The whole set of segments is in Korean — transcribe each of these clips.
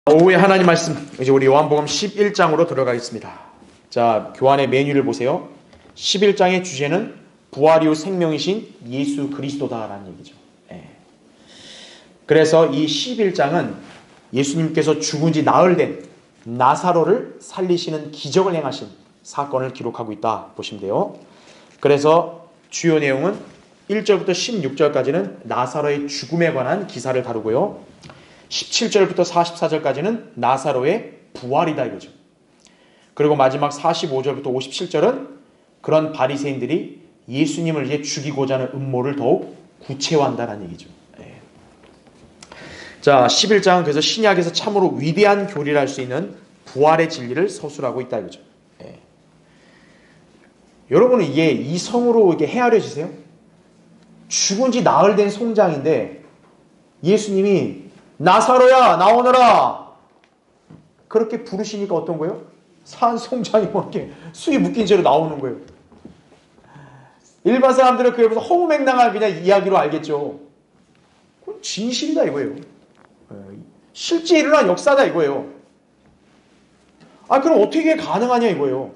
오후에 하나님 말씀, 이제 우리 요한복음 11장으로 들어가겠습니다. 자, 교환의 메뉴를 보세요. 11장의 주제는 부활 이후 생명이신 예수 그리스도다라는 얘기죠. 그래서 이 11장은 예수님께서 죽은 지 나흘 된 나사로를 살리시는 기적을 행하신 사건을 기록하고 있다 보시면 돼요. 그래서 주요 내용은 1절부터 16절까지는 나사로의 죽음에 관한 기사를 다루고요. 17절부터 44절까지는 나사로의 부활이다 이거죠. 그리고 마지막 45절부터 57절은 그런 바리새인들이 예수님을 이제 죽이고자 하는 음모를 더욱 구체화한다는 얘기죠. 자, 11장은 그래서 신약에서 참으로 위대한 교리를 할 수 있는 부활의 진리를 서술하고 있다 이거죠. 여러분은 이게 이성으로 이게 헤아려지세요? 죽은 지 나흘 된 송장인데 예수님이 나사로야 나오너라 그렇게 부르시니까 어떤 거예요? 산 송장이 뭐 이렇게 수이 묶인 채로 나오는 거예요. 일반 사람들은 그에 비해서 허무맹랑한 그냥 이야기로 알겠죠. 그건 진실이다 이거예요. 실제 일어난 역사다 이거예요. 아, 그럼 어떻게 가능하냐 이거예요.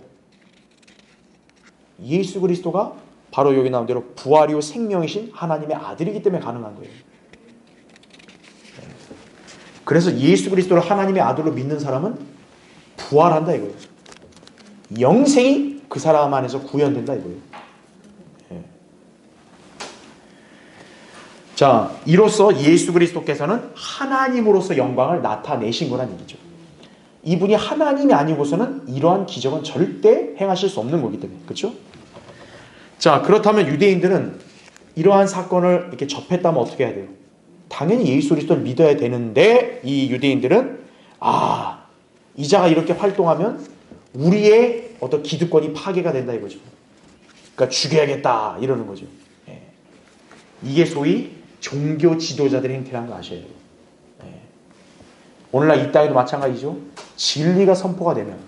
예수 그리스도가 바로 여기 나온 대로 부활 이후 생명이신 하나님의 아들이기 때문에 가능한 거예요. 그래서 예수 그리스도를 하나님의 아들로 믿는 사람은 부활한다 이거예요. 영생이 그 사람 안에서 구현된다 이거예요. 자, 이로써 예수 그리스도께서는 하나님으로서 영광을 나타내신 거란 얘기죠. 이분이 하나님이 아니고서는 이러한 기적은 절대 행하실 수 없는 거기 때문에. 그렇죠? 자, 그렇다면 유대인들은 이러한 사건을 이렇게 접했다면 어떻게 해야 돼요? 당연히 예수 그리스도를 믿어야 되는데 이 유대인들은 이자가 이렇게 활동하면 우리의 어떤 기득권이 파괴가 된다 이거죠. 그러니까 죽여야겠다 이러는 거죠. 이게 소위 종교 지도자들의 행태라는 거 아셔야 돼요. 오늘날 이 땅에도 마찬가지죠. 진리가 선포가 되면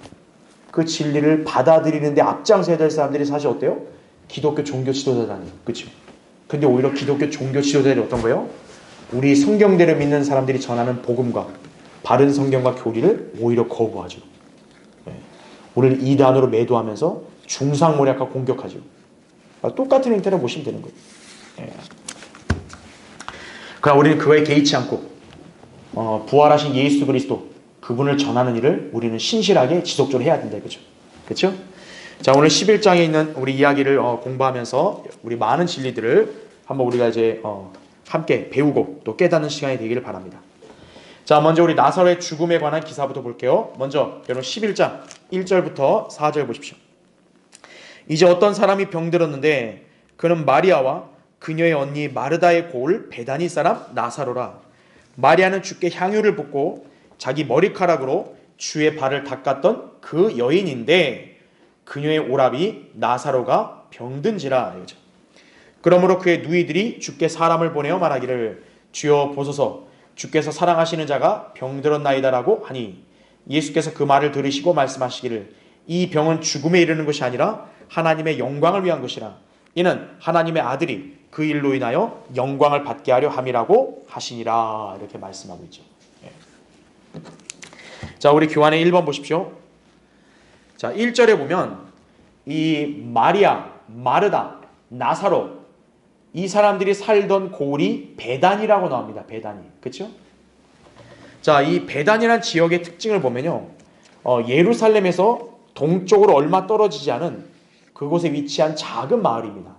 그 진리를 받아들이는데 앞장서야 될 사람들이 사실 어때요? 기독교 종교 지도자들 아니에요. 그렇죠? 근데 오히려 기독교 종교 지도자들이 어떤 거예요? 우리 성경대로 믿는 사람들이 전하는 복음과 바른 성경과 교리를 오히려 거부하죠. 우리를 이단으로 매도하면서 중상모략과 공격하죠. 똑같은 행태를 보시면 되는 거예요. 그러나 우리는 그거에 개의치 않고 부활하신 예수 그리스도 그분을 전하는 일을 우리는 신실하게 지속적으로 해야 된다 이거죠. 그렇죠? 자, 오늘 11장에 있는 우리 이야기를 공부하면서 우리 많은 진리들을 한번 우리가 이제 함께 배우고 또 깨닫는 시간이 되기를 바랍니다. 자, 먼저 우리 나사로의 죽음에 관한 기사부터 볼게요. 먼저 여러분 11장 1절부터 4절 보십시오. 이제 어떤 사람이 병들었는데 그는 마리아와 그녀의 언니 마르다의 고을 베다니 사람 나사로라. 마리아는 주께 향유를 붓고 자기 머리카락으로 주의 발을 닦았던 그 여인인데 그녀의 오라비 나사로가 병든지라. 그러므로 그의 누이들이 주께 사람을 보내어 말하기를 주여 보소서 주께서 사랑하시는 자가 병들었나이다라고 하니 예수께서 그 말을 들으시고 말씀하시기를 이 병은 죽음에 이르는 것이 아니라 하나님의 영광을 위한 것이라. 이는 하나님의 아들이 그 일로 인하여 영광을 받게 하려 함이라고 하시니라. 이렇게 말씀하고 있죠. 자, 우리 교환의 1번 보십시오. 자, 1절에 보면 이 마리아, 마르다, 나사로 이 사람들이 살던 고을이 베단이라고 나옵니다. 베단이. 그렇죠? 자, 이 베단이라는 지역의 특징을 보면요. 예루살렘에서 동쪽으로 얼마 떨어지지 않은 그곳에 위치한 작은 마을입니다.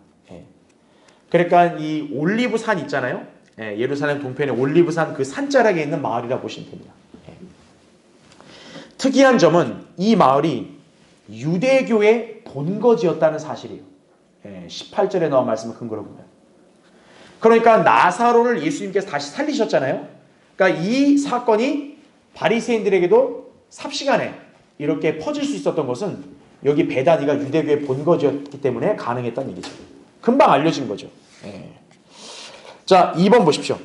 그러니까 이 올리브산 있잖아요. 예루살렘 동편에 올리브산 그 산자락에 있는 마을이라 보시면 됩니다. 특이한 점은 이 마을이 유대교의 본거지였다는 사실이에요. 18절에 나온 말씀을 근거로 보면. 그러니까 나사로를 예수님께서 다시 살리셨잖아요. 그러니까 이 사건이 바리새인들에게도 삽시간에 이렇게 퍼질 수 있었던 것은 여기 베다니가 유대교의 본거지였기 때문에 가능했다는 얘기죠. 금방 알려진 거죠. 자, 2번 보십시오.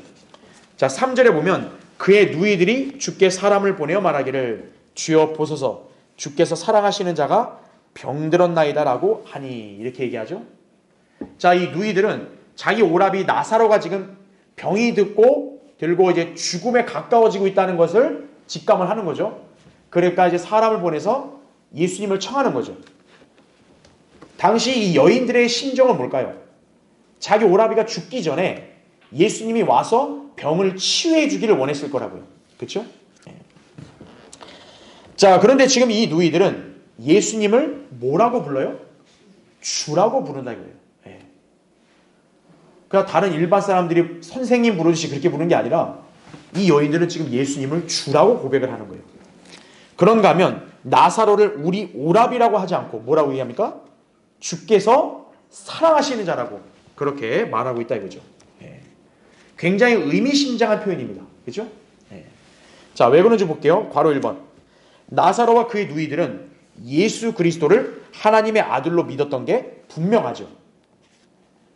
자, 3절에 보면 그의 누이들이 주께 사람을 보내어 말하기를 주여 보소서 주께서 사랑하시는 자가 병들었나이다라고 하니 이렇게 얘기하죠. 자, 이 누이들은 자기 오라비 나사로가 지금 병이 들고 이제 죽음에 가까워지고 있다는 것을 직감을 하는 거죠. 그러니까 이제 사람을 보내서 예수님을 청하는 거죠. 당시 이 여인들의 심정은 뭘까요? 자기 오라비가 죽기 전에 예수님이 와서 병을 치유해 주기를 원했을 거라고요. 그렇죠? 자, 그런데 지금 이 누이들은 예수님을 뭐라고 불러요? 주라고 부른다 이거예요. 그러니까 다른 일반 사람들이 선생님 부르듯이 그렇게 부르는 게 아니라 이 여인들은 지금 예수님을 주라고 고백을 하는 거예요. 그런가 하면 나사로를 우리 오라비라고 하지 않고 뭐라고 얘기합니까? 주께서 사랑하시는 자라고 그렇게 말하고 있다 이거죠. 굉장히 의미심장한 표현입니다. 그렇죠? 자, 왜 그런지 볼게요. 괄호 1번. 나사로와 그의 누이들은 예수 그리스도를 하나님의 아들로 믿었던 게 분명하죠.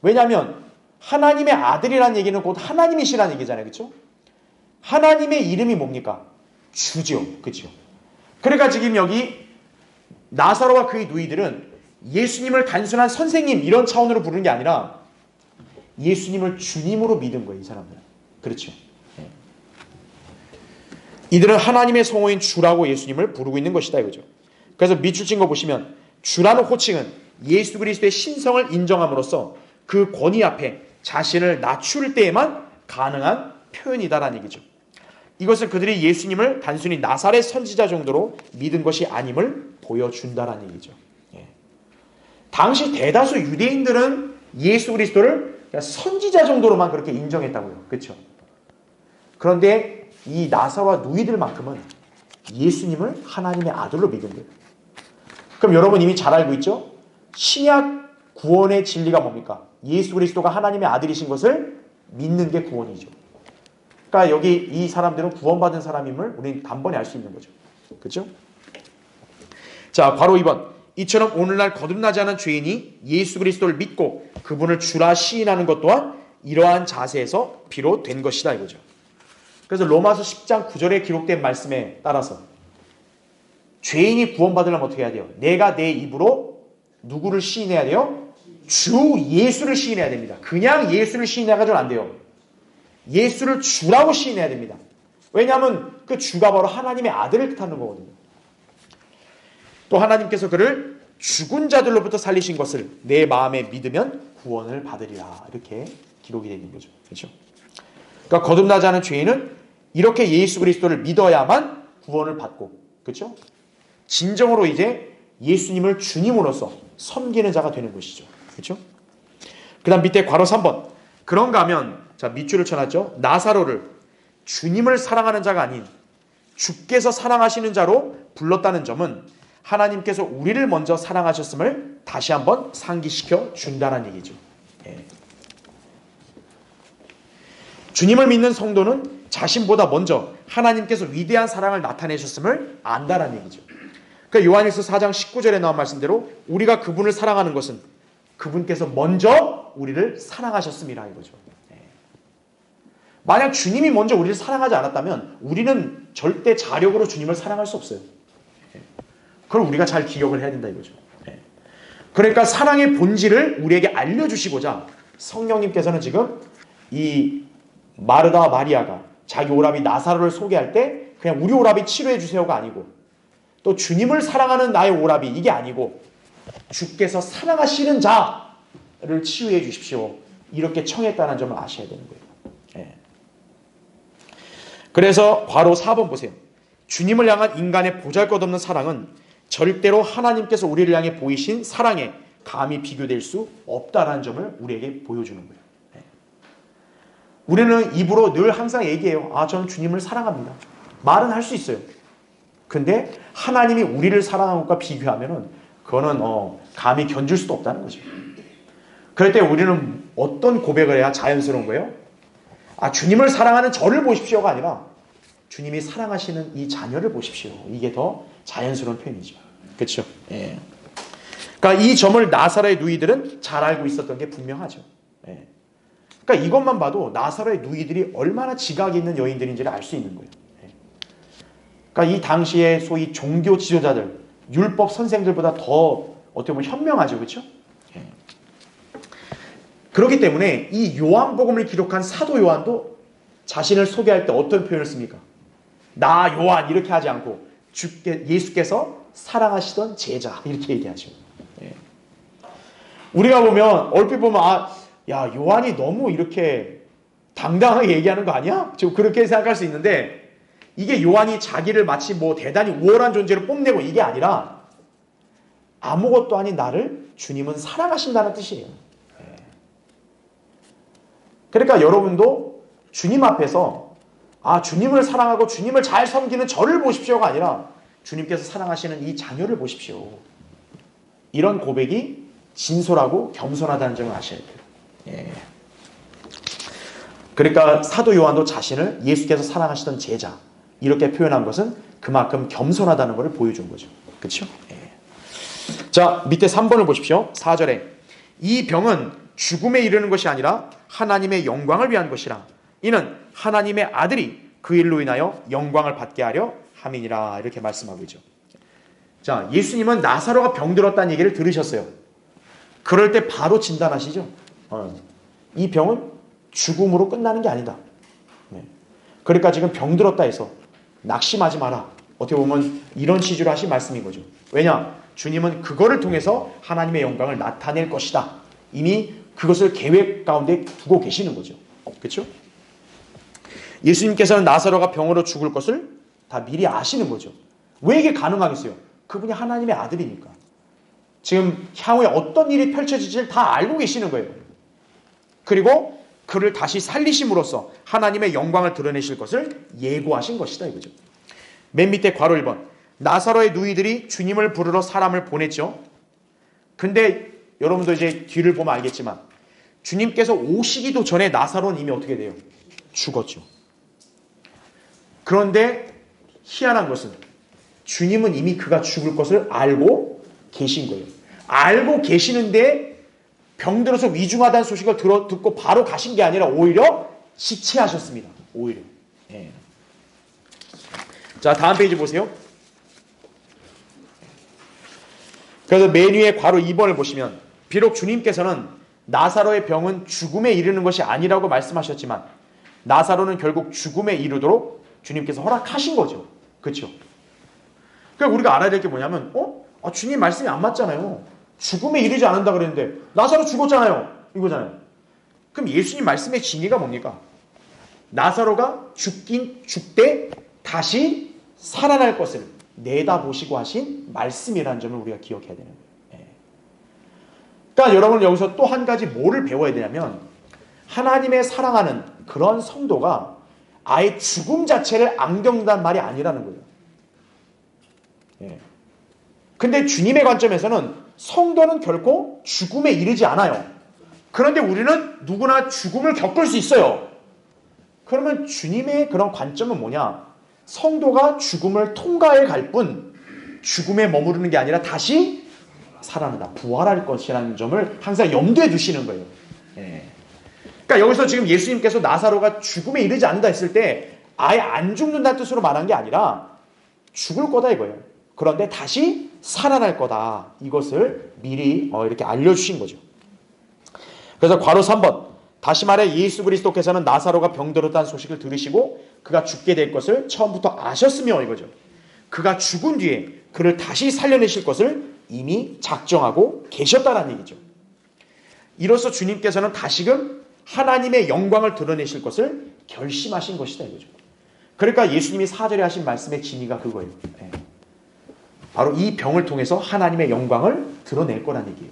왜냐하면 하나님의 아들이라는 얘기는 곧 하나님이시라는 얘기잖아요. 그렇죠? 하나님의 이름이 뭡니까? 주죠. 그렇죠? 그러니까 지금 여기 나사로와 그의 누이들은 예수님을 단순한 선생님 이런 차원으로 부르는 게 아니라 예수님을 주님으로 믿은 거예요. 이 사람들은. 그렇죠? 이들은 하나님의 성호인 주라고 예수님을 부르고 있는 것이다 이거죠. 그래서 밑줄 친 거 보시면 주라는 호칭은 예수 그리스도의 신성을 인정함으로써 그 권위 앞에 자신을 낮출 때에만 가능한 표현이다라는 얘기죠. 이것은 그들이 예수님을 단순히 나사렛 선지자 정도로 믿은 것이 아님을 보여준다라는 얘기죠. 당시 대다수 유대인들은 예수 그리스도를 선지자 정도로만 그렇게 인정했다고요. 그렇죠? 그런데 이 나사로와 누이들만큼은 예수님을 하나님의 아들로 믿은 거예요. 그럼 여러분 이미 잘 알고 있죠? 신약 구원의 진리가 뭡니까? 예수 그리스도가 하나님의 아들이신 것을 믿는 게 구원이죠. 그러니까 여기 이 사람들은 구원받은 사람임을 우리는 단번에 알 수 있는 거죠. 그렇죠? 자, 괄호 2번. 이처럼 오늘날 거듭나지 않은 죄인이 예수 그리스도를 믿고 그분을 주라 시인하는 것 또한 이러한 자세에서 비롯된 것이다 이거죠. 그래서 로마서 10장 9절에 기록된 말씀에 따라서 죄인이 구원받으려면 어떻게 해야 돼요? 내가 내 입으로 누구를 시인해야 돼요? 주 예수를 시인해야 됩니다. 그냥 예수를 시인해가지고는 안 돼요. 예수를 주라고 시인해야 됩니다. 왜냐하면 그 주가 바로 하나님의 아들을 뜻하는 거거든요. 또 하나님께서 그를 죽은 자들로부터 살리신 것을 내 마음에 믿으면 구원을 받으리라. 이렇게 기록이 되는 거죠. 그렇죠? 그러니까 거듭나지 않은 죄인은 이렇게 예수 그리스도를 믿어야만 구원을 받고, 그렇죠? 진정으로 이제 예수님을 주님으로서 섬기는 자가 되는 것이죠. 그렇죠? 그 다음 밑에 괄호 3번. 그런가 하면, 자, 밑줄을 쳐놨죠? 나사로를 주님을 사랑하는 자가 아닌 주께서 사랑하시는 자로 불렀다는 점은 하나님께서 우리를 먼저 사랑하셨음을 다시 한번 상기시켜 준다는 얘기죠. 주님을 믿는 성도는 자신보다 먼저 하나님께서 위대한 사랑을 나타내셨음을 안다는 얘기죠. 그러니까 요한일서 4장 19절에 나온 말씀대로 우리가 그분을 사랑하는 것은 그분께서 먼저 우리를 사랑하셨음이라 이거죠. 만약 주님이 먼저 우리를 사랑하지 않았다면 우리는 절대 자력으로 주님을 사랑할 수 없어요. 그걸 우리가 잘 기억을 해야 된다 이거죠. 그러니까 사랑의 본질을 우리에게 알려주시고자 성령님께서는 지금 이 마르다와 마리아가 자기 오라비 나사로를 소개할 때 그냥 우리 오라비 치료해 주세요가 아니고 또 주님을 사랑하는 나의 오라비 이게 아니고 주께서 사랑하시는 자를 치유해 주십시오. 이렇게 청했다는 점을 아셔야 되는 거예요. 그래서 바로 4번 보세요. 주님을 향한 인간의 보잘것없는 사랑은 절대로 하나님께서 우리를 향해 보이신 사랑에 감히 비교될 수 없다는 점을 우리에게 보여주는 거예요. 우리는 입으로 늘 항상 얘기해요. 아, 저는 주님을 사랑합니다. 말은 할 수 있어요. 근데 하나님이 우리를 사랑한 것과 비교하면은 그거는 감히 견줄 수도 없다는 거죠. 그럴 때 우리는 어떤 고백을 해야 자연스러운 거예요? 아, 주님을 사랑하는 저를 보십시오가 아니라 주님이 사랑하시는 이 자녀를 보십시오. 이게 더 자연스러운 표현이죠. 그렇죠? 예. 그러니까 이 점을 나사로의 누이들은 잘 알고 있었던 게 분명하죠. 예. 그러니까 이것만 봐도 나사로의 누이들이 얼마나 지각이 있는 여인들인지를 알 수 있는 거예요. 예. 그러니까 이 당시에 소위 종교 지도자들, 율법 선생들보다 더 어떻게 보면 현명하죠. 그렇죠? 예. 그렇기 때문에 이 요한복음을 기록한 사도 요한도 자신을 소개할 때 어떤 표현을 씁니까? 나 요한 이렇게 하지 않고 예수께서 사랑하시던 제자 이렇게 얘기하죠. 예. 우리가 보면 얼핏 보면 야 요한이 너무 이렇게 당당하게 얘기하는 거 아니야? 좀 그렇게 생각할 수 있는데 이게 요한이 자기를 마치 뭐 대단히 우월한 존재로 뽐내고 이게 아니라 아무것도 아닌 나를 주님은 사랑하신다는 뜻이에요. 그러니까 여러분도 주님 앞에서 주님을 사랑하고 주님을 잘 섬기는 저를 보십시오가 아니라 주님께서 사랑하시는 이 자녀를 보십시오. 이런 고백이 진솔하고 겸손하다는 점을 아셔야 돼요. 예. 그러니까 사도 요한도 자신을 예수께서 사랑하시던 제자 이렇게 표현한 것은 그만큼 겸손하다는 것을 보여준 거죠. 그렇죠? 예. 자, 밑에 3번을 보십시오. 4절에 이 병은 죽음에 이르는 것이 아니라 하나님의 영광을 위한 것이라. 이는 하나님의 아들이 그 일로 인하여 영광을 받게 하려 함이니라. 이렇게 말씀하고 있죠. 자, 예수님은 나사로가 병들었다는 얘기를 들으셨어요. 그럴 때 바로 진단하시죠. 이 병은 죽음으로 끝나는 게 아니다. 그러니까 지금 병들었다 해서 낙심하지 마라. 어떻게 보면 이런 시주로 하신 말씀인 거죠. 왜냐? 주님은 그거를 통해서 하나님의 영광을 나타낼 것이다. 이미 그것을 계획 가운데 두고 계시는 거죠. 그렇죠? 예수님께서는 나사로가 병으로 죽을 것을 다 미리 아시는 거죠. 왜 이게 가능하겠어요? 그분이 하나님의 아들이니까. 지금 향후에 어떤 일이 펼쳐질지를 다 알고 계시는 거예요. 그리고 그를 다시 살리심으로써 하나님의 영광을 드러내실 것을 예고하신 것이다 이거죠. 맨 밑에 괄호 1번. 나사로의 누이들이 주님을 부르러 사람을 보냈죠. 근데 여러분도 이제 뒤를 보면 알겠지만 주님께서 오시기도 전에 나사로는 이미 어떻게 돼요? 죽었죠. 그런데 희한한 것은 주님은 이미 그가 죽을 것을 알고 계신 거예요. 알고 계시는데 병들어서 위중하다는 소식을 듣고 바로 가신 게 아니라 오히려 지체하셨습니다. 오히려. 예. 자, 다음 페이지 보세요. 그래서 맨 위에 괄호 2번을 보시면 비록 주님께서는 나사로의 병은 죽음에 이르는 것이 아니라고 말씀하셨지만 나사로는 결국 죽음에 이르도록 주님께서 허락하신 거죠. 그렇죠? 그러니까 우리가 알아야 될 게 뭐냐면 주님 말씀이 안 맞잖아요. 죽음에 이르지 않는다 그랬는데 나사로 죽었잖아요. 이거잖아요. 그럼 예수님 말씀의 진리가 뭡니까? 나사로가 죽되 다시 살아날 것을 내다보시고 하신 말씀이라는 점을 우리가 기억해야 되는 거예요. 그러니까 여러분 여기서 또 한 가지 뭐를 배워야 되냐면 하나님의 사랑하는 그런 성도가 아예 죽음 자체를 안경단 말이 아니라는 거예요. 근데 주님의 관점에서는 성도는 결코 죽음에 이르지 않아요. 그런데 우리는 누구나 죽음을 겪을 수 있어요. 그러면 주님의 그런 관점은 뭐냐? 성도가 죽음을 통과해 갈 뿐 죽음에 머무르는 게 아니라 다시 살아난다. 부활할 것이라는 점을 항상 염두에 두시는 거예요. 그러니까 여기서 지금 예수님께서 나사로가 죽음에 이르지 않는다 했을 때 아예 안 죽는다는 뜻으로 말한 게 아니라 죽을 거다 이거예요. 그런데 다시 살아날 거다. 이것을 미리 이렇게 알려주신 거죠. 그래서 괄호 3번. 다시 말해 예수 그리스도께서는 나사로가 병들었다는 소식을 들으시고 그가 죽게 될 것을 처음부터 아셨으며 이거죠. 그가 죽은 뒤에 그를 다시 살려내실 것을 이미 작정하고 계셨다는 얘기죠. 이로써 주님께서는 다시금 하나님의 영광을 드러내실 것을 결심하신 것이다 이거죠. 그러니까 예수님이 4절에 하신 말씀의 진의가 그거예요. 바로 이 병을 통해서 하나님의 영광을 드러낼 거란 얘기예요.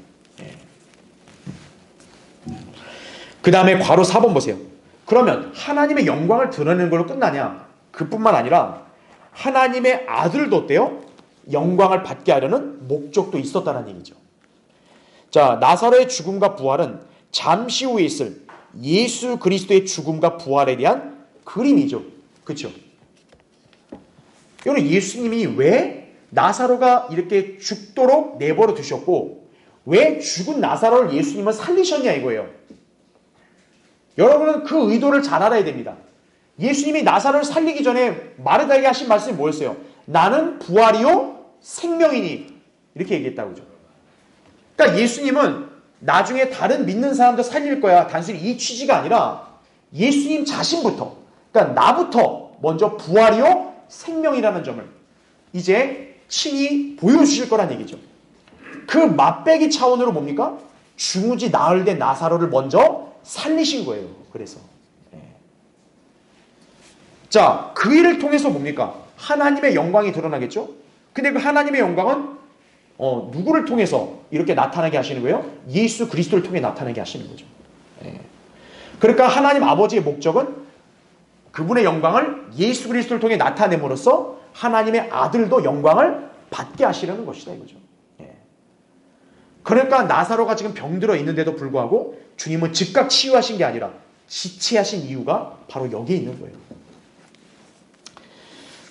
그 다음에 괄호 4번 보세요. 그러면 하나님의 영광을 드러내는 걸로 끝나냐? 그뿐만 아니라 하나님의 아들도 어때요? 영광을 받게 하려는 목적도 있었다는 얘기죠. 자, 나사로의 죽음과 부활은 잠시 후에 있을 예수 그리스도의 죽음과 부활에 대한 그림이죠. 그렇죠? 여러분 예수님이 왜 나사로가 이렇게 죽도록 내버려 두셨고 왜 죽은 나사로를 예수님은 살리셨냐 이거예요. 여러분은 그 의도를 잘 알아야 됩니다. 예수님이 나사로를 살리기 전에 마르다에게 하신 말씀이 뭐였어요? 나는 부활이요 생명이니 이렇게 얘기했다고 그러죠. 그러니까 예수님은 나중에 다른 믿는 사람도 살릴 거야. 단순히 이 취지가 아니라 예수님 자신부터 그러니까 나부터 먼저 부활이요 생명이라는 점을 이제 친히 보여주실 거란 얘기죠. 그 맛배기 차원으로 뭡니까? 중우지 나흘 된 나사로를 먼저 살리신 거예요. 그래서 자, 그 일을 통해서 뭡니까? 하나님의 영광이 드러나겠죠? 근데 그 하나님의 영광은 누구를 통해서 이렇게 나타나게 하시는 거예요? 예수 그리스도를 통해 나타나게 하시는 거죠. 그러니까 하나님 아버지의 목적은 그분의 영광을 예수 그리스도를 통해 나타냄으로써 하나님의 아들도 영광을 받게 하시려는 것이다 이거죠. 그러니까 나사로가 지금 병들어 있는데도 불구하고 주님은 즉각 치유하신 게 아니라 지체하신 이유가 바로 여기에 있는 거예요.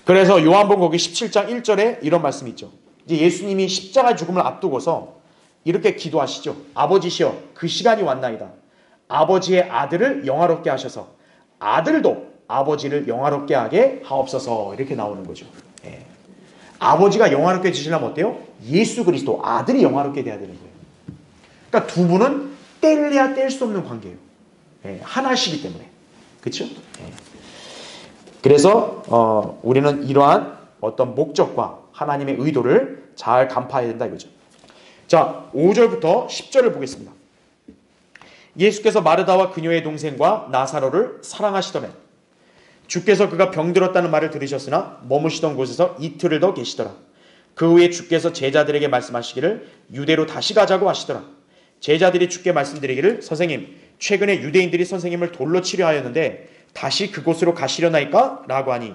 그래서 요한복음 거기 17장 1절에 이런 말씀이 있죠. 이제 예수님이 십자가 죽음을 앞두고서 이렇게 기도하시죠. 아버지시여, 그 시간이 왔나이다. 아버지의 아들을 영화롭게 하셔서 아들도 아버지를 영화롭게 하게 하옵소서. 이렇게 나오는 거죠. 아버지가 영화롭게 지시려면 어때요? 예수 그리스도 아들이 영화롭게 돼야 되는 거예요. 그러니까 두 분은 뗄래야 뗄 수 없는 관계예요. 하나시기 때문에. 그렇죠? 그래서 우리는 이러한 어떤 목적과 하나님의 의도를 잘 간파해야 된다 이거죠. 자, 5절부터 10절을 보겠습니다. 예수께서 마르다와 그녀의 동생과 나사로를 사랑하시더니 주께서 그가 병들었다는 말을 들으셨으나 머무시던 곳에서 이틀을 더 계시더라. 그 후에 주께서 제자들에게 말씀하시기를 유대로 다시 가자고 하시더라. 제자들이 주께 말씀드리기를 선생님, 최근에 유대인들이 선생님을 돌로 치려 하였는데 다시 그곳으로 가시려나이까? 라고 하니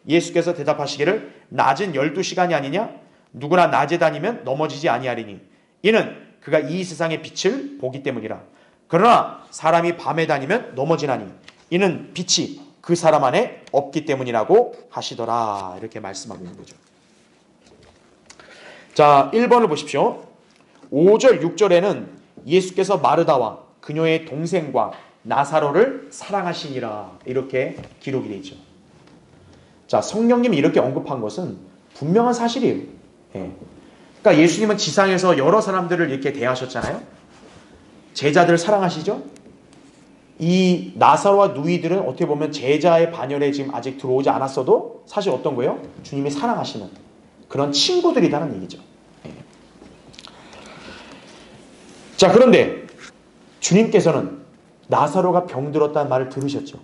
예수께서 대답하시기를 낮은 12시간이 아니냐? 누구나 낮에 다니면 넘어지지 아니하리니 이는 그가 이 세상의 빛을 보기 때문이라. 그러나 사람이 밤에 다니면 넘어지나니 이는 빛이 그 사람 안에 없기 때문이라고 하시더라. 이렇게 말씀하고 있는 거죠. 자, 1번을 보십시오. 5절, 6절에는 예수께서 마르다와 그녀의 동생과 나사로를 사랑하시니라. 이렇게 기록이 되어 있죠. 자, 성령님이 이렇게 언급한 것은 분명한 사실이에요. 그러니까 예수님은 지상에서 여러 사람들을 이렇게 대하셨잖아요. 제자들을 사랑하시죠? 이 나사로와 누이들은 어떻게 보면 제자의 반열에 지금 아직 들어오지 않았어도 사실 어떤 거예요? 주님이 사랑하시는 그런 친구들이라는 얘기죠. 자, 그런데 주님께서는 나사로가 병들었다는 말을 들으셨죠.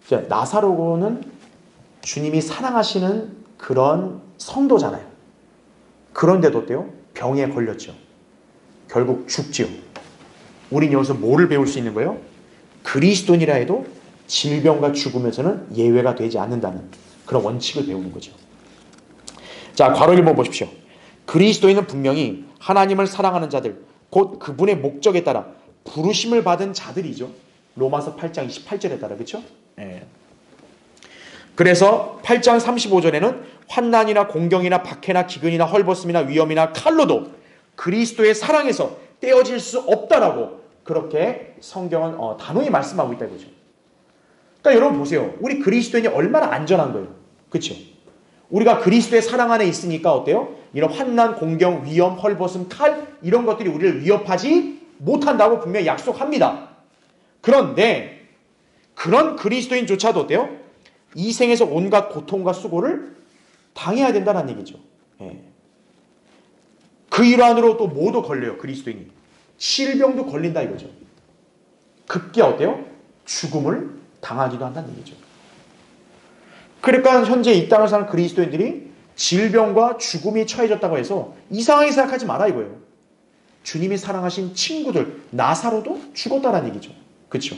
자, 나사로는 주님이 사랑하시는 그런 성도잖아요. 그런데도 어때요? 병에 걸렸죠. 결국 죽지요. 우린 여기서 뭐를 배울 수 있는 거예요? 그리스도인이라 해도 질병과 죽음에서는 예외가 되지 않는다는 그런 원칙을 배우는 거죠. 자, 괄호 1번 보십시오. 그리스도인은 분명히 하나님을 사랑하는 자들, 곧 그분의 목적에 따라 부르심을 받은 자들이죠. 로마서 8장 28절에 따라. 그렇죠? 그래서 8장 35절에는 환난이나 공경이나 박해나 기근이나 헐벗음이나 위험이나 칼로도 그리스도의 사랑에서 떼어질 수 없다라고 그렇게 성경은 단호히 말씀하고 있다 이거죠. 그러니까 여러분 보세요. 우리 그리스도인이 얼마나 안전한 거예요. 그렇죠? 우리가 그리스도의 사랑 안에 있으니까 어때요? 이런 환난, 공경, 위험, 헐벗음, 칼 이런 것들이 우리를 위협하지 못한다고 분명히 약속합니다. 그런데 그런 그리스도인조차도 어때요? 이 생에서 온갖 고통과 수고를 당해야 된다는 얘기죠. 그 일환으로 또 뭐도 걸려요. 그리스도인이. 질병도 걸린다 이거죠. 급기 어때요? 죽음을 당하기도 한다는 얘기죠. 그러니까 현재 이 땅을 사는 그리스도인들이 질병과 죽음이 처해졌다고 해서 이상하게 생각하지 마라 이거예요. 주님이 사랑하신 친구들 나사로도 죽었다는 얘기죠. 그렇죠?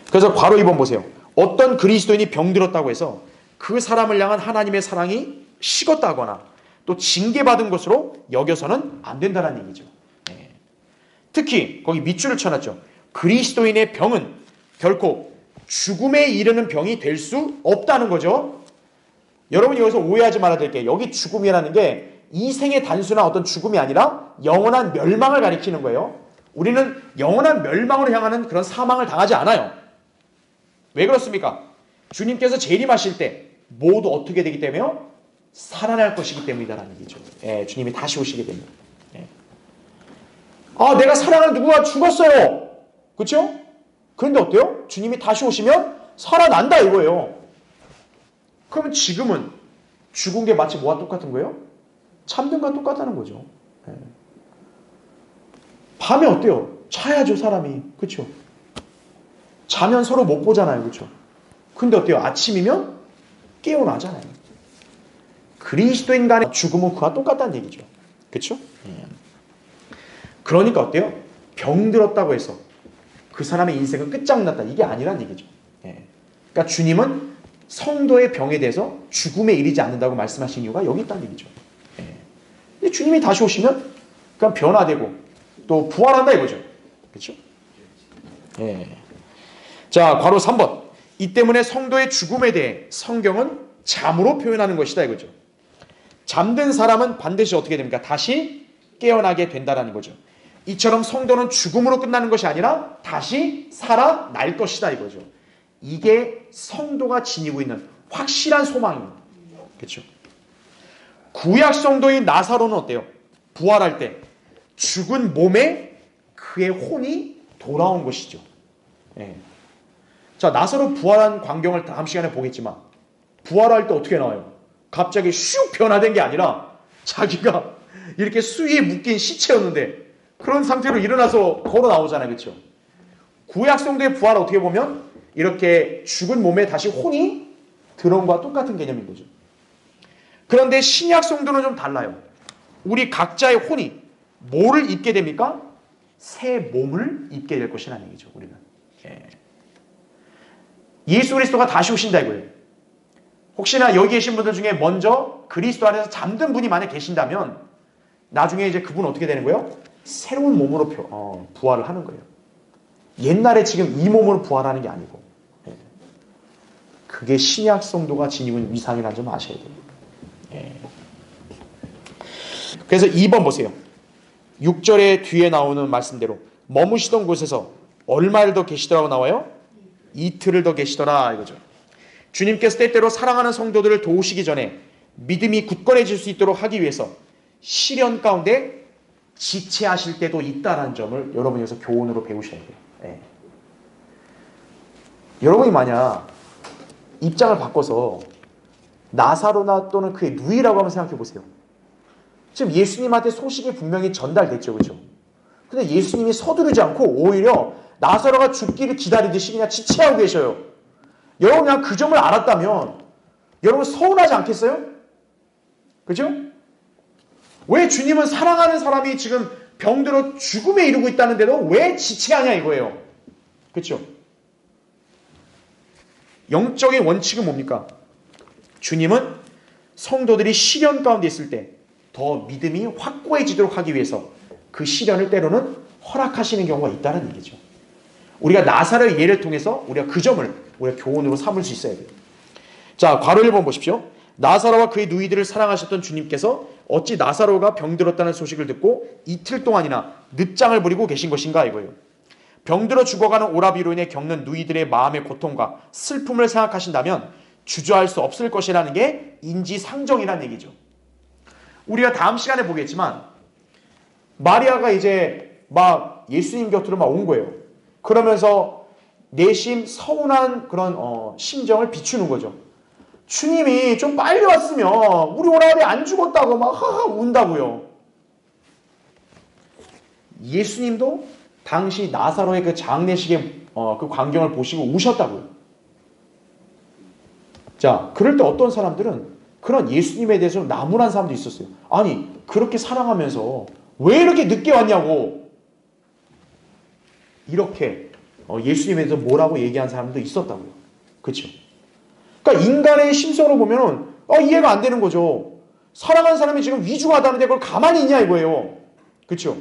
그래서 괄호 2번 보세요. 어떤 그리스도인이 병들었다고 해서 그 사람을 향한 하나님의 사랑이 식었다거나 또 징계받은 것으로 여겨서는 안 된다는 얘기죠. 특히 거기 밑줄을 쳐놨죠. 그리스도인의 병은 결코 죽음에 이르는 병이 될 수 없다는 거죠. 여러분이 여기서 오해하지 말아야 될 게 여기 죽음이라는 게 이 생의 단순한 어떤 죽음이 아니라 영원한 멸망을 가리키는 거예요. 우리는 영원한 멸망으로 향하는 그런 사망을 당하지 않아요. 왜 그렇습니까? 주님께서 재림하실 때 모두 어떻게 되기 때문에요? 살아날 것이기 때문이다라는 얘기죠. 주님이 다시 오시게 됩니다. 내가 사랑하는 누구가 죽었어요. 그렇죠? 그런데 어때요? 주님이 다시 오시면 살아난다 이거예요. 그러면 지금은 죽은 게 마치 뭐와 똑같은 거예요? 잠든과 똑같다는 거죠. 예. 밤에 어때요? 자야죠, 사람이. 그렇죠? 자면 서로 못 보잖아요. 그렇죠? 근데 어때요? 아침이면 깨어나잖아요. 그리스도인 간의 죽음은 그와 똑같다는 얘기죠. 그렇죠? 예. 그러니까 어때요? 병들었다고 해서 그 사람의 인생은 끝장났다. 이게 아니란 얘기죠. 예. 그러니까 주님은 성도의 병에 대해서 죽음에 이르지 않는다고 말씀하신 이유가 여기 있다는 얘기죠. 예. 근데 주님이 다시 오시면 그냥 변화되고 또 부활한다 이거죠. 그렇죠? 예. 자, 괄호 3번. 이 때문에 성도의 죽음에 대해 성경은 잠으로 표현하는 것이다 이거죠. 잠든 사람은 반드시 어떻게 됩니까? 다시 깨어나게 된다라는 거죠. 이처럼 성도는 죽음으로 끝나는 것이 아니라 다시 살아날 것이다 이거죠. 이게 성도가 지니고 있는 확실한 소망입니다. 그렇죠? 구약 성도인 나사로는 어때요? 부활할 때 죽은 몸에 그의 혼이 돌아온 것이죠. 예. 자, 나사로 부활한 광경을 다음 시간에 보겠지만 부활할 때 어떻게 나와요? 갑자기 슉 변화된 게 아니라 자기가 이렇게 수위에 묶인 시체였는데 그런 상태로 일어나서 걸어 나오잖아요. 그렇죠? 구약 성도의 부활 어떻게 보면 이렇게 죽은 몸에 다시 혼이 들어온 것과 똑같은 개념인 거죠. 그런데 신약 성도는 좀 달라요. 우리 각자의 혼이 뭐를 입게 됩니까? 새 몸을 입게 될 것이라는 얘기죠. 우리는. 예수 그리스도가 다시 오신다 이거예요. 혹시나 여기 계신 분들 중에 먼저 그리스도 안에서 잠든 분이 만약 계신다면 나중에 이제 그분 어떻게 되는 거예요? 새로운 몸으로 부활을 하는 거예요. 옛날에 지금 이 몸으로 부활하는 게 아니고 그게 신약 성도가 지니고 있는 위상이라는 점 아셔야 돼요. 그래서 2번 보세요. 6절의 뒤에 나오는 말씀대로 머무시던 곳에서 얼마를 더 계시더라고 나와요? 이틀을 더 계시더라 이거죠. 주님께서 때때로 사랑하는 성도들을 도우시기 전에 믿음이 굳건해질 수 있도록 하기 위해서 시련 가운데 지체하실 때도 있다는 점을 여러분이 여기서 교훈으로 배우셔야 돼요. 여러분이 만약 입장을 바꿔서 나사로나 또는 그의 누이라고 한번 생각해 보세요. 지금 예수님한테 소식이 분명히 전달됐죠. 그렇죠? 근데 예수님이 서두르지 않고 오히려 나사로가 죽기를 기다리듯이 그냥 지체하고 계셔요. 여러분 그냥 그 점을 알았다면 여러분 서운하지 않겠어요? 그죠? 왜 주님은 사랑하는 사람이 지금 병들어 죽음에 이르고 있다는데도 왜 지체하냐 이거예요. 그렇죠? 영적인 원칙은 뭡니까? 주님은 성도들이 시련 가운데 있을 때 더 믿음이 확고해지도록 하기 위해서 그 시련을 때로는 허락하시는 경우가 있다는 얘기죠. 우리가 나사로의 예를 통해서 우리가 그 점을 우리가 교훈으로 삼을 수 있어야 돼요. 자, 괄호 1번 보십시오. 나사로와 그의 누이들을 사랑하셨던 주님께서 어찌 나사로가 병들었다는 소식을 듣고 이틀 동안이나 늦장을 부리고 계신 것인가 이거예요. 병들어 죽어가는 오라비로 인해 겪는 누이들의 마음의 고통과 슬픔을 생각하신다면 주저할 수 없을 것이라는 게 인지상정이라는 얘기죠. 우리가 다음 시간에 보겠지만 마리아가 이제 막 예수님 곁으로 막 온 거예요. 그러면서 내심 서운한 그런 심정을 비추는 거죠. 주님이 좀 빨리 왔으면 우리 오라비 안 죽었다고 막 하하 운다고요. 예수님도 당시 나사로의 그 장례식의 그 광경을 보시고 우셨다고요. 자, 그럴 때 어떤 사람들은 그런 예수님에 대해서 나무란 사람도 있었어요. 아니, 그렇게 사랑하면서 왜 이렇게 늦게 왔냐고. 이렇게 예수님에 대해서 뭐라고 얘기한 사람도 있었다고요. 그렇죠? 그러니까 인간의 심성으로 보면은 이해가 안 되는 거죠. 사랑하는 사람이 지금 위중하다는데 그걸 가만히 있냐 이거예요. 그렇죠?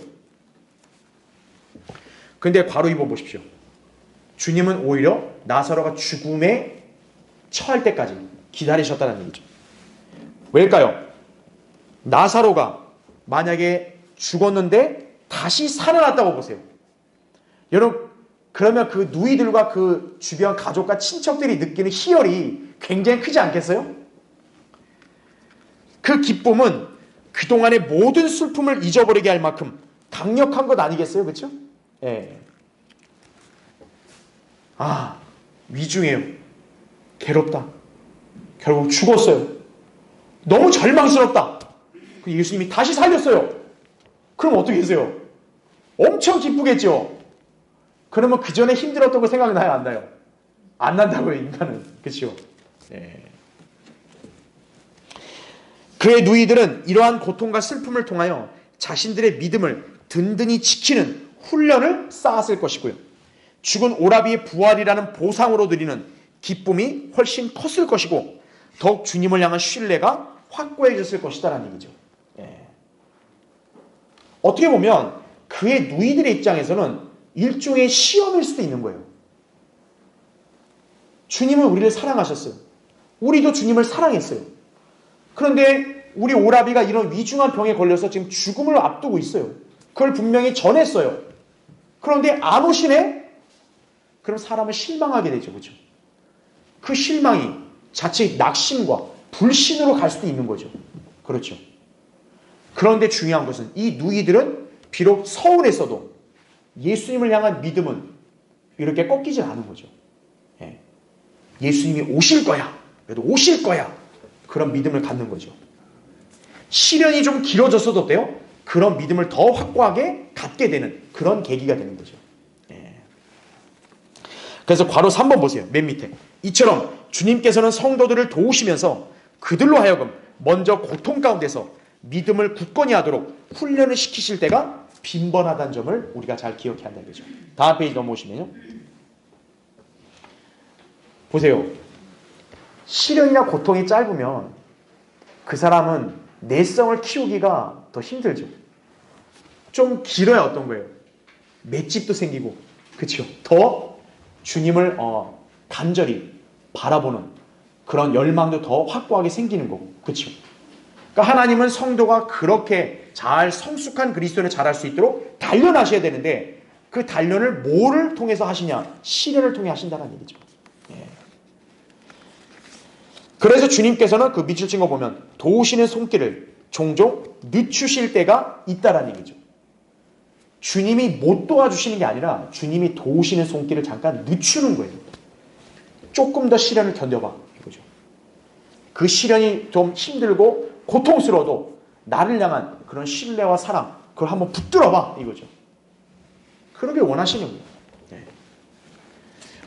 근데 괄호 2번 보십시오. 주님은 오히려 나사로가 죽음에 처할 때까지 기다리셨다는 얘기죠. 왜일까요? 나사로가 만약에 죽었는데 다시 살아났다고 보세요. 여러분, 그러면 그 누이들과 그 주변 가족과 친척들이 느끼는 희열이 굉장히 크지 않겠어요? 그 기쁨은 그동안의 모든 슬픔을 잊어버리게 할 만큼 강력한 것 아니겠어요? 그렇죠? 예. 위중해요. 괴롭다. 결국 죽었어요. 너무 절망스럽다. 예수님이 다시 살렸어요. 그럼 어떻게 되세요? 엄청 기쁘겠죠? 그러면 그 전에 힘들었던 거 생각나요? 안 나요? 안 난다고요, 인간은. 그렇죠? 네. 그의 누이들은 이러한 고통과 슬픔을 통하여 자신들의 믿음을 든든히 지키는 훈련을 쌓았을 것이고요. 죽은 오라비의 부활이라는 보상으로 드리는 기쁨이 훨씬 컸을 것이고 더욱 주님을 향한 신뢰가 확고해졌을 것이다라는 얘기죠. 예. 어떻게 보면 그의 누이들의 입장에서는 일종의 시험일 수도 있는 거예요. 주님은 우리를 사랑하셨어요. 우리도 주님을 사랑했어요. 그런데 우리 오라비가 이런 위중한 병에 걸려서 지금 죽음을 앞두고 있어요. 그걸 분명히 전했어요. 그런데 안 오시네? 그럼 사람은 실망하게 되죠. 그렇죠? 그 실망이 자칫 낙심과 불신으로 갈 수도 있는 거죠. 그렇죠? 그런데 중요한 것은 이 누이들은 비록 서운했어도 예수님을 향한 믿음은 이렇게 꺾이지 않은 거죠. 예수님이 오실 거야. 그래도 오실 거야. 그런 믿음을 갖는 거죠. 시련이 좀 길어졌어도 돼요. 그런 믿음을 더 확고하게 갖게 되는 그런 계기가 되는 거죠. 그래서 괄호 3번 보세요. 맨 밑에. 이처럼 주님께서는 성도들을 도우시면서 그들로 하여금 먼저 고통 가운데서 믿음을 굳건히 하도록 훈련을 시키실 때가 빈번하다는 점을 우리가 잘 기억해야 한다는 거죠. 다음 페이지 넘어오시면요. 보세요. 시련이나 고통이 짧으면 그 사람은 내성을 키우기가 더 힘들죠. 좀 길어야 어떤 거예요? 맷집도 생기고, 그렇죠? 더 주님을 간절히 바라보는 그런 열망도 더 확고하게 생기는 거고, 그렇죠? 그러니까 하나님은 성도가 그렇게 잘 성숙한 그리스도인을 자랄 수 있도록 단련하셔야 되는데 그 단련을 뭐를 통해서 하시냐? 시련을 통해 하신다는 얘기죠. 그래서 주님께서는 그 밑줄 친 거 보면 도우시는 손길을 종종 늦추실 때가 있다라는 얘기죠. 주님이 못 도와주시는 게 아니라 주님이 도우시는 손길을 잠깐 늦추는 거예요. 조금 더 시련을 견뎌봐 이거죠. 그 시련이 좀 힘들고 고통스러워도 나를 향한 그런 신뢰와 사랑 그걸 한번 붙들어봐 이거죠. 그런 게 원하시는 거예요.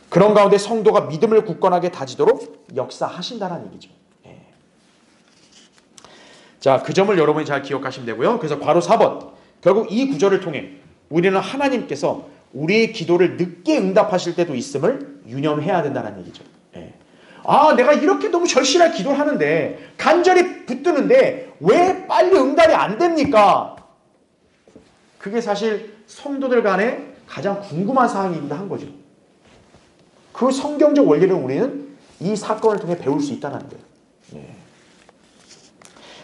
그런 가운데 성도가 믿음을 굳건하게 다지도록 역사하신다는 얘기죠. 자, 그 점을 여러분이 잘 기억하시면 되고요. 그래서 괄호 4번. 결국 이 구절을 통해 우리는 하나님께서 우리의 기도를 늦게 응답하실 때도 있음을 유념해야 된다는 얘기죠. 아, 내가 이렇게 너무 절실하게 기도를 하는데 간절히 붙드는데 왜 빨리 응답이 안 됩니까? 그게 사실 성도들 간에 가장 궁금한 사항이기도 한 거죠. 그 성경적 원리를 우리는 이 사건을 통해 배울 수 있다는 거예요.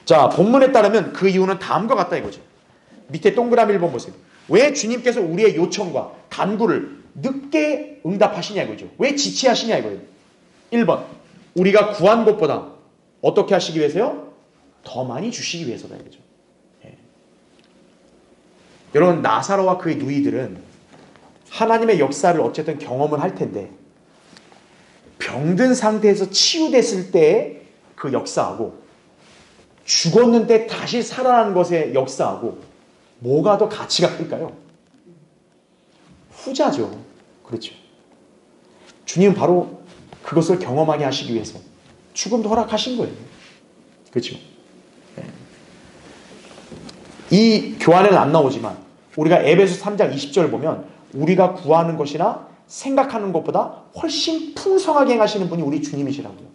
자, 본문에 따르면 그 이유는 다음과 같다 이거죠. 밑에 동그라미 1번 보세요. 왜 주님께서 우리의 요청과 간구를 늦게 응답하시냐 이거죠. 왜 지체하시냐 이거예요. 1번, 우리가 구한 것보다 어떻게 하시기 위해서요? 더 많이 주시기 위해서다 이거죠. 여러분, 나사로와 그의 누이들은 하나님의 역사를 어쨌든 경험을 할 텐데 병든 상태에서 치유됐을 때의 그 역사하고 죽었는데 다시 살아난 것의 역사하고 뭐가 더 가치가 클까요? 후자죠. 그렇죠. 주님은 바로 그것을 경험하게 하시기 위해서 죽음도 허락하신 거예요. 그렇죠. 이 교환에는 안 나오지만 우리가 에베소 3장 20절을 보면 우리가 구하는 것이나 생각하는 것보다 훨씬 풍성하게 행하시는 분이 우리 주님이시라고요.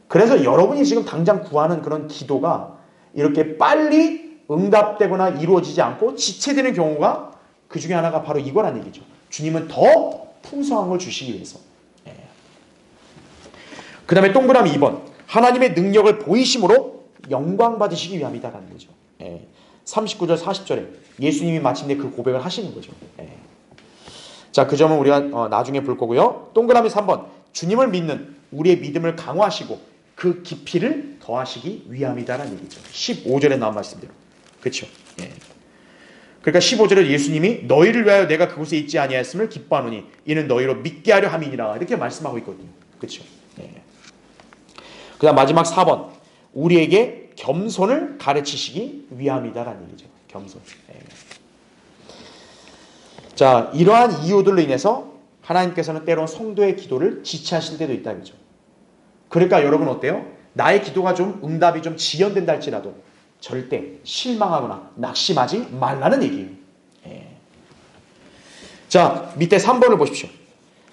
그래서 여러분이 지금 당장 구하는 그런 기도가 이렇게 빨리 응답되거나 이루어지지 않고 지체되는 경우가 그 중에 하나가 바로 이거란 얘기죠. 주님은 더 풍성한 걸 주시기 위해서. 그 다음에 동그라미 2번. 하나님의 능력을 보이심으로 영광 받으시기 위함이다라는 거죠. 39절 40절에 예수님이 마침내 그 고백을 하시는 거죠. 자, 그 점은 우리가 나중에 볼 거고요. 동그라미 3번. 주님을 믿는 우리의 믿음을 강화하시고 그 깊이를 더하시기 위함이다라는 얘기죠. 15절에 나온 말씀대로. 그렇죠. 그러니까 15절에 예수님이 너희를 위하여 내가 그곳에 있지 아니하였음을 기뻐하노니 이는 너희로 믿게 하려 함이니라 이렇게 말씀하고 있거든요. 그렇죠? 예. 그다음 마지막 4번. 우리에게 겸손을 가르치시기 위함이다라는 얘기죠. 겸손. 예. 자, 이러한 이유들로 인해서 하나님께서는 때론 성도의 기도를 지체하실 때도 있다 그죠. 그러니까 여러분 어때요? 나의 기도가 좀 응답이 좀 지연된다 할지라도 절대 실망하거나 낙심하지 말라는 얘기예요. 예. 자, 밑에 3번을 보십시오.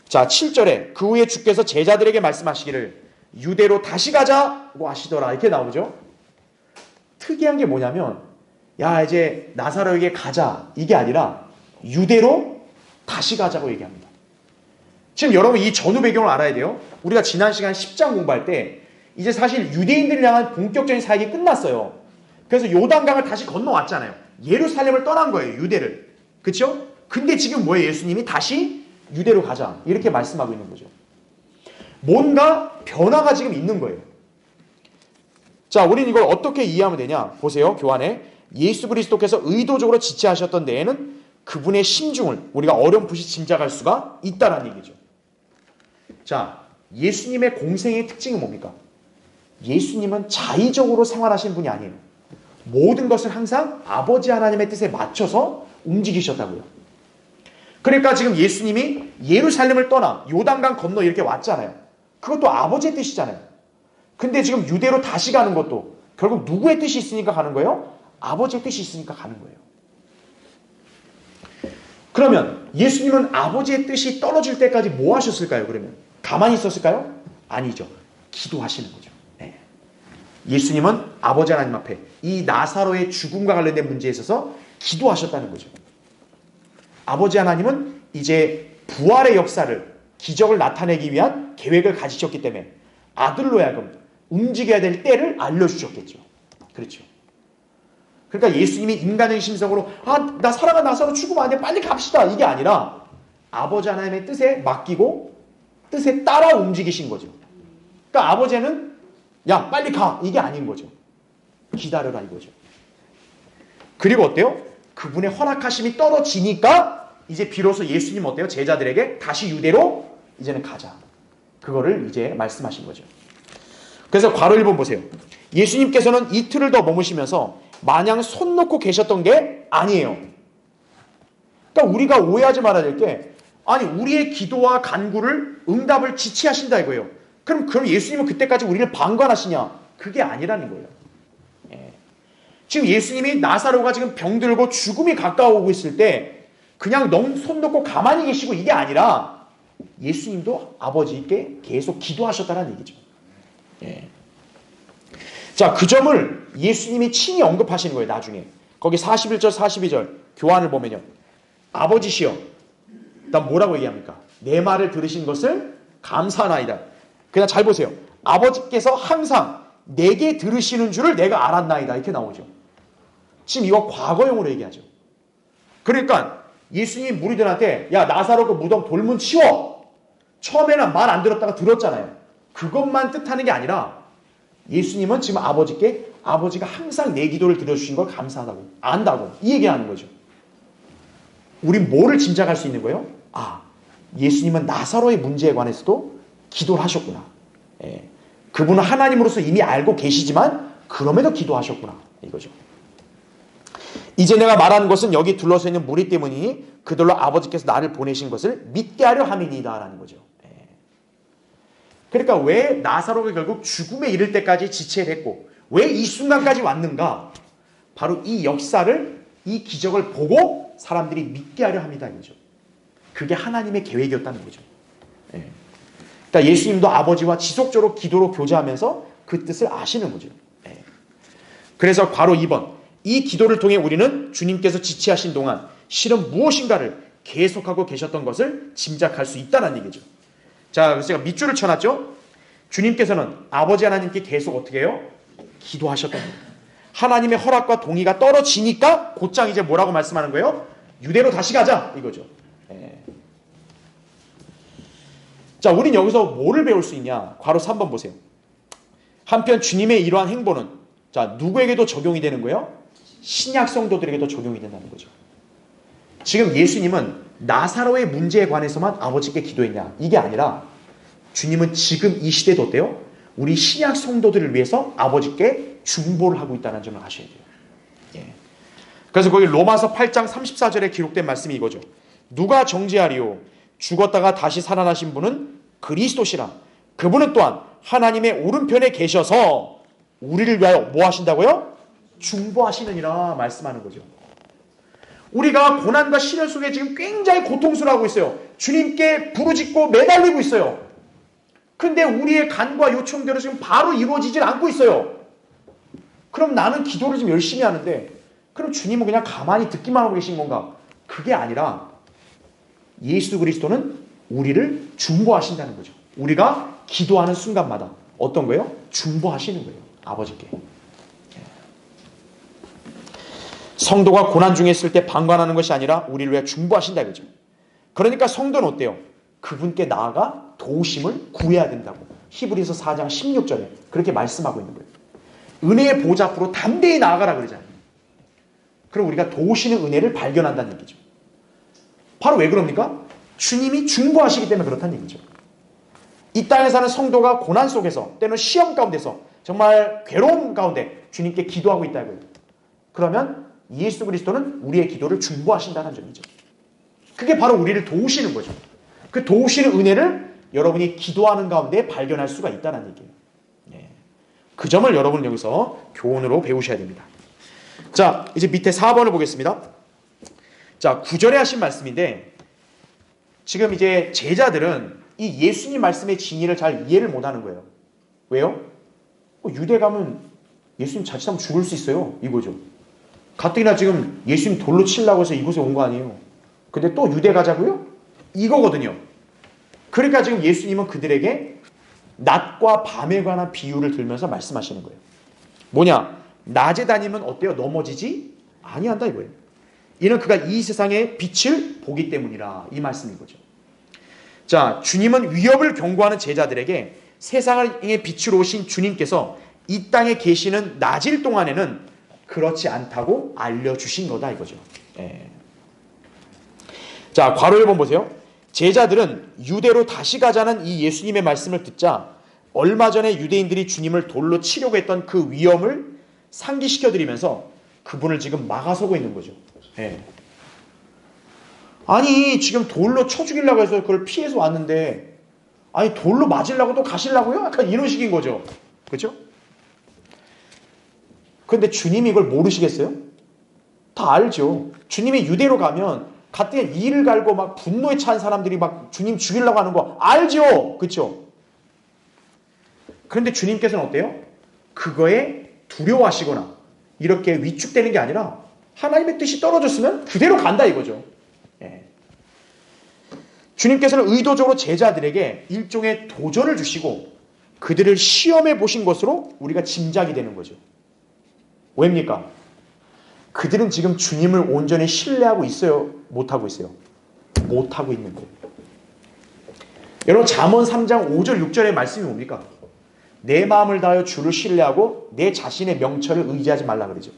자, 7절에 그 후에 주께서 제자들에게 말씀하시기를 유대로 다시 가자고 하시더라 이렇게 나오죠. 특이한 게 뭐냐면 야 이제 나사로에게 가자 이게 아니라 유대로 다시 가자고 얘기합니다. 지금 여러분 이 전후 배경을 알아야 돼요. 우리가 지난 시간 10장 공부할 때 이제 사실 유대인들을 향한 본격적인 사역이 끝났어요. 그래서 요단강을 다시 건너왔잖아요. 예루살렘을 떠난 거예요. 유대를. 그렇죠? 근데 지금 뭐예요? 예수님이 다시 유대로 가자 이렇게 말씀하고 있는 거죠. 뭔가 변화가 지금 있는 거예요. 자, 우리는 이걸 어떻게 이해하면 되냐? 보세요. 교환에 예수 그리스도께서 의도적으로 지체하셨던 데에는 그분의 심중을 우리가 어렴풋이 짐작할 수가 있다는 얘기죠. 자, 예수님의 공생의 특징은 뭡니까? 예수님은 자의적으로 생활하신 분이 아니에요. 모든 것을 항상 아버지 하나님의 뜻에 맞춰서 움직이셨다고요. 그러니까 지금 예수님이 예루살렘을 떠나 요단강 건너 이렇게 왔잖아요. 그것도 아버지의 뜻이잖아요. 근데 지금 유대로 다시 가는 것도 결국 누구의 뜻이 있으니까 가는 거예요? 아버지의 뜻이 있으니까 가는 거예요. 그러면 예수님은 아버지의 뜻이 떨어질 때까지 뭐 하셨을까요? 그러면 가만히 있었을까요? 아니죠. 기도하시는 거죠. 네. 예수님은 아버지 하나님 앞에 이 나사로의 죽음과 관련된 문제에 있어서 기도하셨다는 거죠. 아버지 하나님은 이제 부활의 역사를 기적을 나타내기 위한 계획을 가지셨기 때문에 아들로 하여금 움직여야 될 때를 알려주셨겠죠. 그렇죠. 그러니까 예수님이 인간의 심성으로 나 사랑한 나사로 죽으면 안 돼 빨리 갑시다 이게 아니라 아버지 하나님의 뜻에 맡기고 뜻에 따라 움직이신 거죠. 그러니까 아버지는 야 빨리 가 이게 아닌 거죠. 기다려라 이거죠. 그리고 어때요? 그분의 허락하심이 떨어지니까 이제 비로소 예수님 어때요? 제자들에게 다시 유대로 이제는 가자. 그거를 이제 말씀하신 거죠. 그래서 괄호 1번 보세요. 예수님께서는 이틀을 더 머무시면서 마냥 손 놓고 계셨던 게 아니에요. 그러니까 우리가 오해하지 말아야 될 게 아니 우리의 기도와 간구를 응답을 지체하신다 이거예요. 그럼 예수님은 그때까지 우리를 방관하시냐? 그게 아니라는 거예요. 예. 지금 예수님이 나사로가 지금 병들고 죽음이 가까워오고 있을 때 그냥 손 놓고 가만히 계시고 이게 아니라 예수님도 아버지께 계속 기도하셨다는 얘기죠. 예. 자, 그 점을 예수님이 친히 언급하시는 거예요. 나중에 거기 41절 42절 교환을 보면요. 아버지시여 일단 뭐라고 얘기합니까? 내 말을 들으신 것을 감사하나이다. 그냥 잘 보세요. 아버지께서 항상 내게 들으시는 줄을 내가 알았나이다 이렇게 나오죠. 지금 이거 과거형으로 얘기하죠. 그러니까 예수님이 무리들한테 야 나사로 그 무덤 돌문 치워. 처음에는 말 안 들었다가 들었잖아요. 그것만 뜻하는 게 아니라 예수님은 지금 아버지께 아버지가 항상 내 기도를 들어주신 걸 감사하다고 안다고 이 얘기하는 거죠. 우린 뭐를 짐작할 수 있는 거예요? 예수님은 나사로의 문제에 관해서도 기도를 하셨구나. 예. 그분은 하나님으로서 이미 알고 계시지만 그럼에도 기도하셨구나 이거죠. 이제 내가 말하는 것은 여기 둘러서 있는 무리 때문이니 그들로 아버지께서 나를 보내신 것을 믿게 하려 함이니이다 라는 거죠. 예. 그러니까 왜 나사로가 결국 죽음에 이를 때까지 지체를 했고 왜 이 순간까지 왔는가? 바로 이 역사를 이 기적을 보고 사람들이 믿게 하려 합니다 이거죠. 그게 하나님의 계획이었다는 거죠. 예. 그러니까 예수님도 아버지와 지속적으로 기도로 교제하면서 그 뜻을 아시는 거죠. 예. 그래서 바로 2번 이 기도를 통해 우리는 주님께서 지체하신 동안 실은 무엇인가를 계속하고 계셨던 것을 짐작할 수 있다는 얘기죠. 자, 그래서 제가 밑줄을 쳐놨죠. 주님께서는 아버지 하나님께 계속 어떻게 해요? 기도하셨던 겁니다. 하나님의 허락과 동의가 떨어지니까 곧장 이제 뭐라고 말씀하는 거예요? 유대로 다시 가자 이거죠. 예. 자, 우린 여기서 뭐를 배울 수 있냐? 괄호 3번 보세요. 한편 주님의 이러한 행보는 자 누구에게도 적용이 되는 거예요? 신약 성도들에게도 적용이 된다는 거죠. 지금 예수님은 나사로의 문제에 관해서만 아버지께 기도했냐? 이게 아니라 주님은 지금 이 시대도 어때요? 우리 신약 성도들을 위해서 아버지께 중보를 하고 있다는 점을 아셔야 돼요. 예. 그래서 거기 로마서 8장 34절에 기록된 말씀이 이거죠. 누가 정죄하리요? 죽었다가 다시 살아나신 분은 그리스도시라. 그분은 또한 하나님의 오른편에 계셔서 우리를 위하여 뭐 하신다고요? 중보하시느니라 말씀하는 거죠. 우리가 고난과 시련 속에 지금 굉장히 고통스러워하고 있어요. 주님께 부르짖고 매달리고 있어요. 근데 우리의 간과 요청대로 지금 바로 이루어지질 않고 있어요. 그럼 나는 기도를 좀 열심히 하는데 그럼 주님은 그냥 가만히 듣기만 하고 계신 건가? 그게 아니라 예수 그리스도는 우리를 중보하신다는 거죠. 우리가 기도하는 순간마다 어떤 거예요? 중보하시는 거예요. 아버지께. 성도가 고난 중에 있을 때 방관하는 것이 아니라 우리를 위해 중보하신다 이거죠. 그러니까 성도는 어때요? 그분께 나아가 도우심을 구해야 된다고 히브리서 4장 16절에 그렇게 말씀하고 있는 거예요. 은혜의 보좌 앞으로 담대히 나아가라 그러잖아요. 그럼 우리가 도우시는 은혜를 발견한다는 얘기죠. 바로 왜 그럽니까? 주님이 중보하시기 때문에 그렇다는 얘기죠. 이 땅에 사는 성도가 고난 속에서 때는 시험 가운데서 정말 괴로움 가운데 주님께 기도하고 있다고요. 그러면 예수 그리스도는 우리의 기도를 중보하신다는 점이죠. 그게 바로 우리를 도우시는 거죠. 그 도우시는 은혜를 여러분이 기도하는 가운데 발견할 수가 있다는 얘기예요. 네. 그 점을 여러분 여기서 교훈으로 배우셔야 됩니다. 자, 이제 밑에 4번을 보겠습니다. 자, 9절에 하신 말씀인데 지금 이제 제자들은 이 예수님 말씀의 진리를 잘 이해를 못하는 거예요. 왜요? 유대 가면 예수님 자칫하면 죽을 수 있어요. 이거죠. 가뜩이나 지금 예수님 돌로 치려고 해서 이곳에 온 거 아니에요. 근데 또 유대 가자고요? 이거거든요. 그러니까 지금 예수님은 그들에게 낮과 밤에 관한 비유를 들면서 말씀하시는 거예요. 뭐냐? 낮에 다니면 어때요? 넘어지지 아니한다 이거예요. 이는 그가 이 세상의 빛을 보기 때문이라 이 말씀인 거죠. 자, 주님은 위협을 경고하는 제자들에게 세상의 빛으로 오신 주님께서 이 땅에 계시는 낮일 동안에는 그렇지 않다고 알려주신 거다 이거죠. 예. 자, 괄호 1번 보세요. 제자들은 유대로 다시 가자는 이 예수님의 말씀을 듣자 얼마 전에 유대인들이 주님을 돌로 치려고 했던 그 위험을 상기시켜드리면서 그분을 지금 막아서고 있는 거죠. 예. 아니 지금 돌로 쳐 죽이려고 해서 그걸 피해서 왔는데 아니 돌로 맞으려고 또 가시려고요? 약간 이런 식인 거죠. 그렇죠? 그런데 주님이 이걸 모르시겠어요? 다 알죠. 주님이 유대로 가면 가뜩 이를 갈고 막 분노에 찬 사람들이 막 주님 죽이려고 하는 거 알죠. 그렇죠? 그런데 주님께서는 어때요? 그거에 두려워하시거나 이렇게 위축되는 게 아니라 하나님의 뜻이 떨어졌으면 그대로 간다 이거죠. 예. 주님께서는 의도적으로 제자들에게 일종의 도전을 주시고 그들을 시험해 보신 것으로 우리가 짐작이 되는 거죠. 왜입니까? 그들은 지금 주님을 온전히 신뢰하고 있어요? 못하고 있어요? 못하고 있는 거예요. 여러분 잠언 3장 5절 6절의 말씀이 뭡니까? 내 마음을 다하여 주를 신뢰하고 내 자신의 명철을 의지하지 말라 그러죠.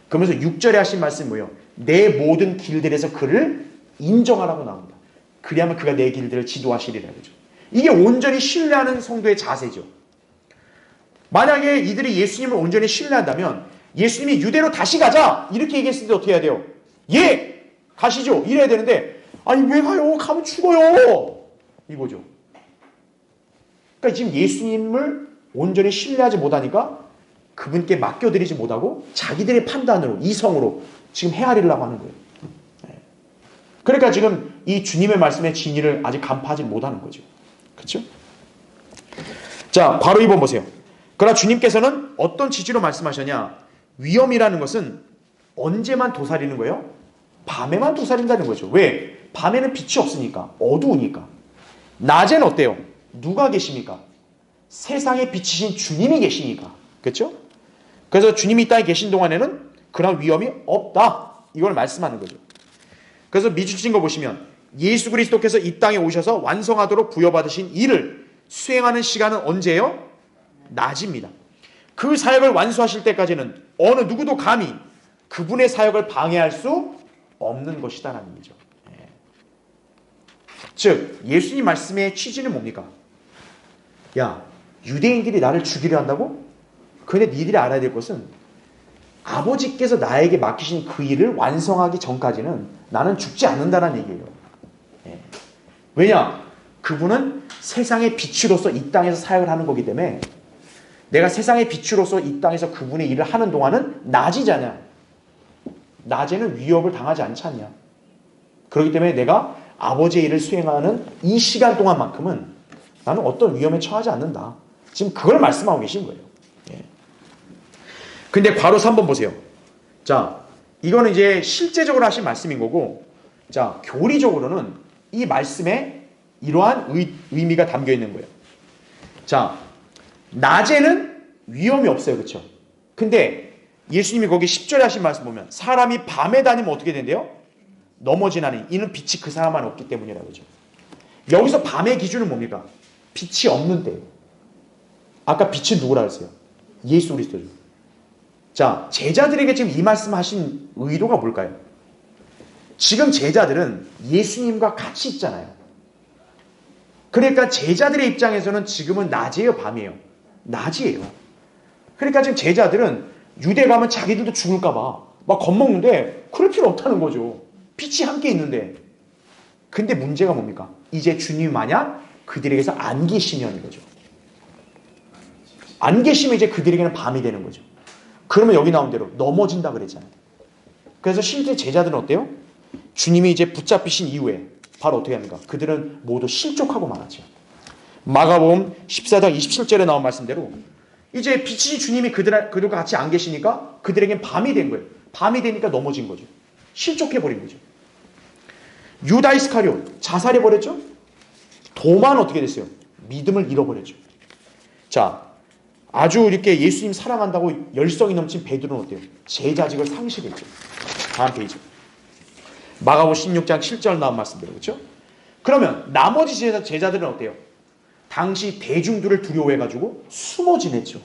그러면서 6절에 하신 말씀이 뭐예요? 내 모든 길들에서 그를 인정하라고 나옵니다. 그리하면 그가 내 길들을 지도하시리라 그러죠. 이게 온전히 신뢰하는 성도의 자세죠. 만약에 이들이 예수님을 온전히 신뢰한다면 예수님이 유대로 다시 가자 이렇게 얘기했을 때 어떻게 해야 돼요? 예! 가시죠. 이래야 되는데 아니 왜 가요? 가면 죽어요. 이거죠. 그러니까 지금 예수님을 온전히 신뢰하지 못하니까 그분께 맡겨드리지 못하고 자기들의 판단으로 이성으로 지금 헤아리려고 하는 거예요. 그러니까 지금 이 주님의 말씀의 진리를 아직 간파하지 못하는 거죠. 그렇죠? 자, 바로 2번 보세요. 그러나 주님께서는 어떤 취지로 말씀하셨냐? 위험이라는 것은 언제만 도사리는 거예요? 밤에만 도사린다는 거죠. 왜? 밤에는 빛이 없으니까. 어두우니까. 낮에는 어때요? 누가 계십니까? 세상에 비치신 주님이 계시니까. 그렇죠? 그래서 주님이 이 땅에 계신 동안에는 그런 위험이 없다. 이걸 말씀하는 거죠. 그래서 미주신 거 보시면 예수 그리스도께서 이 땅에 오셔서 완성하도록 부여받으신 일을 수행하는 시간은 언제예요? 낮입니다. 그 사역을 완수하실 때까지는 어느 누구도 감히 그분의 사역을 방해할 수 없는 것이다라는 얘기죠. 즉 예수님 말씀의 취지는 뭡니까? 야, 유대인들이 나를 죽이려 한다고? 그런데 니들이 알아야 될 것은 아버지께서 나에게 맡기신 그 일을 완성하기 전까지는 나는 죽지 않는다는 얘기예요. 예. 왜냐? 그분은 세상의 빛으로서 이 땅에서 사역을 하는 거기 때문에 내가 세상의 빛으로서 이 땅에서 그분의 일을 하는 동안은 낮이잖아. 낮에는 위협을 당하지 않지 않냐. 그렇기 때문에 내가 아버지의 일을 수행하는 이 시간 동안만큼은 나는 어떤 위험에 처하지 않는다. 지금 그걸 말씀하고 계신 거예요. 예. 근데 괄호 3번 보세요. 자, 이거는 이제 실제적으로 하신 말씀인 거고, 자, 교리적으로는 이 말씀에 이러한 의미가 담겨 있는 거예요. 자, 낮에는 위험이 없어요. 그렇죠? 근데 예수님이 거기 10절에 하신 말씀 보면 사람이 밤에 다니면 어떻게 된대요? 넘어지나니 이는 빛이 그 사람 안에 없기 때문이라고 그러죠. 여기서 밤의 기준은 뭡니까? 빛이 없는 때예요. 아까 빛은 누구라 했어요? 예수 그리스도죠. 자, 제자들에게 지금 이 말씀하신 의도가 뭘까요? 지금 제자들은 예수님과 같이 있잖아요. 그러니까 제자들의 입장에서는 지금은 낮이에요, 밤이에요? 낮이에요. 그러니까 지금 제자들은 유대 가면 자기들도 죽을까 봐 막 겁먹는데 그럴 필요 없다는 거죠. 빛이 함께 있는데. 근데 문제가 뭡니까? 이제 주님이 만약 그들에게서 안 계시면 거죠. 안 계시면 이제 그들에게는 밤이 되는 거죠. 그러면 여기 나온 대로 넘어진다 그랬잖아요. 그래서 실제 제자들은 어때요? 주님이 이제 붙잡히신 이후에 바로 어떻게 합니까? 그들은 모두 실족하고 말았죠. 마가복음 14장 27절에 나온 말씀대로 이제 빛이 주님이 그들과 같이 안 계시니까 그들에겐 밤이 된 거예요. 밤이 되니까 넘어진 거죠. 실족해버린 거죠. 유다 이스카리온 자살해버렸죠. 도마는 어떻게 됐어요? 믿음을 잃어버렸죠. 자, 아주 이렇게 예수님 사랑한다고 열성이 넘친 베드로는 어때요? 제자직을 상실했죠. 다음 페이지. 마가복음 16장 7절 나온 말씀대로 그렇죠? 그러면 나머지 제자들은 어때요? 당시 대중들을 두려워해가지고 숨어 지냈죠.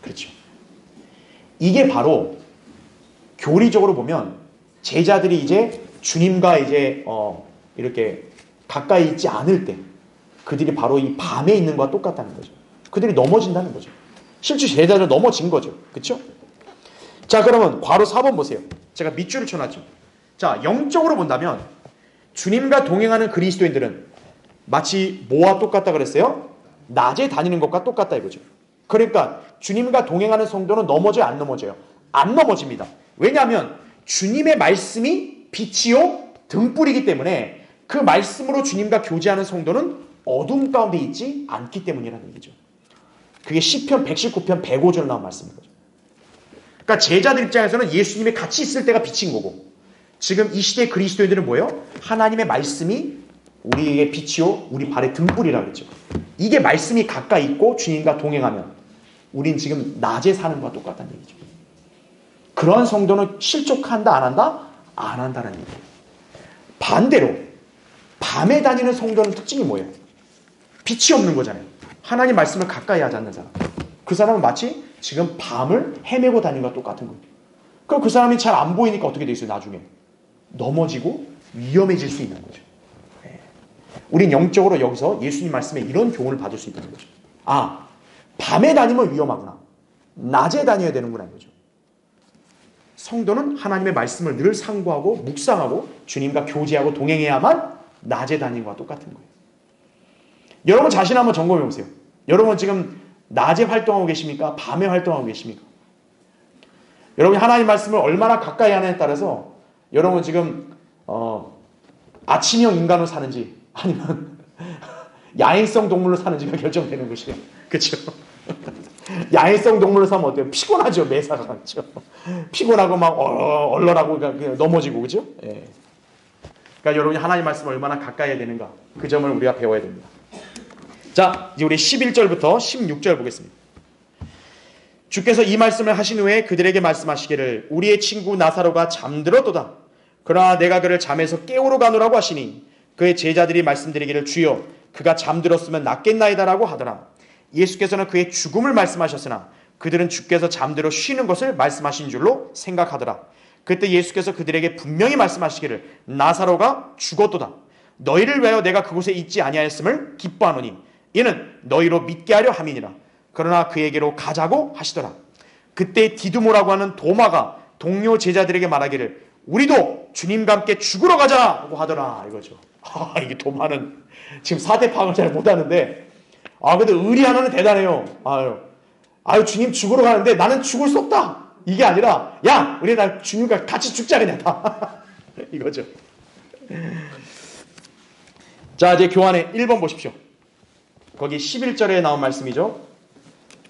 그렇죠. 이게 바로 교리적으로 보면 제자들이 이제 주님과 이제 이렇게 가까이 있지 않을 때 그들이 바로 이 밤에 있는 것과 똑같다는 거죠. 그들이 넘어진다는 거죠. 실제 제자들은 넘어진 거죠. 그렇죠? 자, 그러면 괄호 4번 보세요. 제가 밑줄을 쳐놨죠. 자, 영적으로 본다면 주님과 동행하는 그리스도인들은 마치 뭐와 똑같다 그랬어요? 낮에 다니는 것과 똑같다 이거죠. 그러니까 주님과 동행하는 성도는 넘어져요, 안 넘어져요? 안 넘어집니다. 왜냐하면 주님의 말씀이 빛이요 등불이기 때문에 그 말씀으로 주님과 교제하는 성도는 어둠 가운데 있지 않기 때문이라는 얘기죠. 그게 시편 119편 105절 나온 말씀인 거죠. 그러니까 제자들 입장에서는 예수님이 같이 있을 때가 빛인 거고 지금 이 시대의 그리스도인들은 뭐예요? 하나님의 말씀이 우리에게 빛이요 우리 발의 등불이라고 그랬죠. 이게 말씀이 가까이 있고 주님과 동행하면 우린 지금 낮에 사는 것과 똑같다는 얘기죠. 그런 성도는 실족한다 안 한다? 안 한다는 얘기예요. 반대로 밤에 다니는 성도는 특징이 뭐예요? 빛이 없는 거잖아요. 하나님 말씀을 가까이 하지 않는 사람. 그 사람은 마치 지금 밤을 헤매고 다니는 것과 똑같은 거예요. 그럼 그 사람이 잘 안 보이니까 어떻게 돼 있어요? 나중에 넘어지고 위험해질 수 있는 거죠. 우린 영적으로 여기서 예수님 말씀에 이런 교훈을 받을 수 있다는 거죠. 아, 밤에 다니면 위험하구나. 낮에 다녀야 되는구나 이거죠. 성도는 하나님의 말씀을 늘 상고하고 묵상하고 주님과 교제하고 동행해야만 낮에 다니는 것과 똑같은 거예요. 여러분 자신 한번 점검해 보세요. 여러분 지금 낮에 활동하고 계십니까? 밤에 활동하고 계십니까? 여러분이 하나님 말씀을 얼마나 가까이 하느냐에 따라서 여러분 지금 아침형 인간으로 사는지 아니면 야행성 동물로 사는지가 결정되는 것이에요. 그렇죠? 야행성 동물로 사면 어때요? 피곤하죠. 매사가 많죠. 피곤하고 막 얼얼하고 넘어지고 그렇죠? 예. 그러니까 여러분이 하나님 말씀을 얼마나 가까이 해야 되는가 그 점을 우리가 배워야 됩니다. 자, 이제 우리 11절부터 16절 보겠습니다. 주께서 이 말씀을 하신 후에 그들에게 말씀하시기를 우리의 친구 나사로가 잠들었도다. 그러나 내가 그를 잠에서 깨우러 가노라고 하시니 그의 제자들이 말씀드리기를 주여 그가 잠들었으면 낫겠나이다라고 하더라. 예수께서는 그의 죽음을 말씀하셨으나 그들은 주께서 잠들어 쉬는 것을 말씀하신 줄로 생각하더라. 그때 예수께서 그들에게 분명히 말씀하시기를 나사로가 죽었도다. 너희를 위하여 내가 그곳에 있지 아니하였음을 기뻐하노니 이는 너희로 믿게 하려 함이니라. 그러나 그에게로 가자고 하시더라. 그때 디두모라고 하는 도마가 동료 제자들에게 말하기를 우리도 주님과 함께 죽으러 가자고 하더라 이거죠. 이게 도마는 지금 사대 파악을 잘 못하는데 근데 의리 하나는 대단해요. 주님 죽으러 가는데 나는 죽을 수 없다. 이게 아니라 야 우리 나 주님과 같이 죽자 그냥 다 이거죠. 자 이제 교환의 1번 보십시오. 거기 11절에 나온 말씀이죠.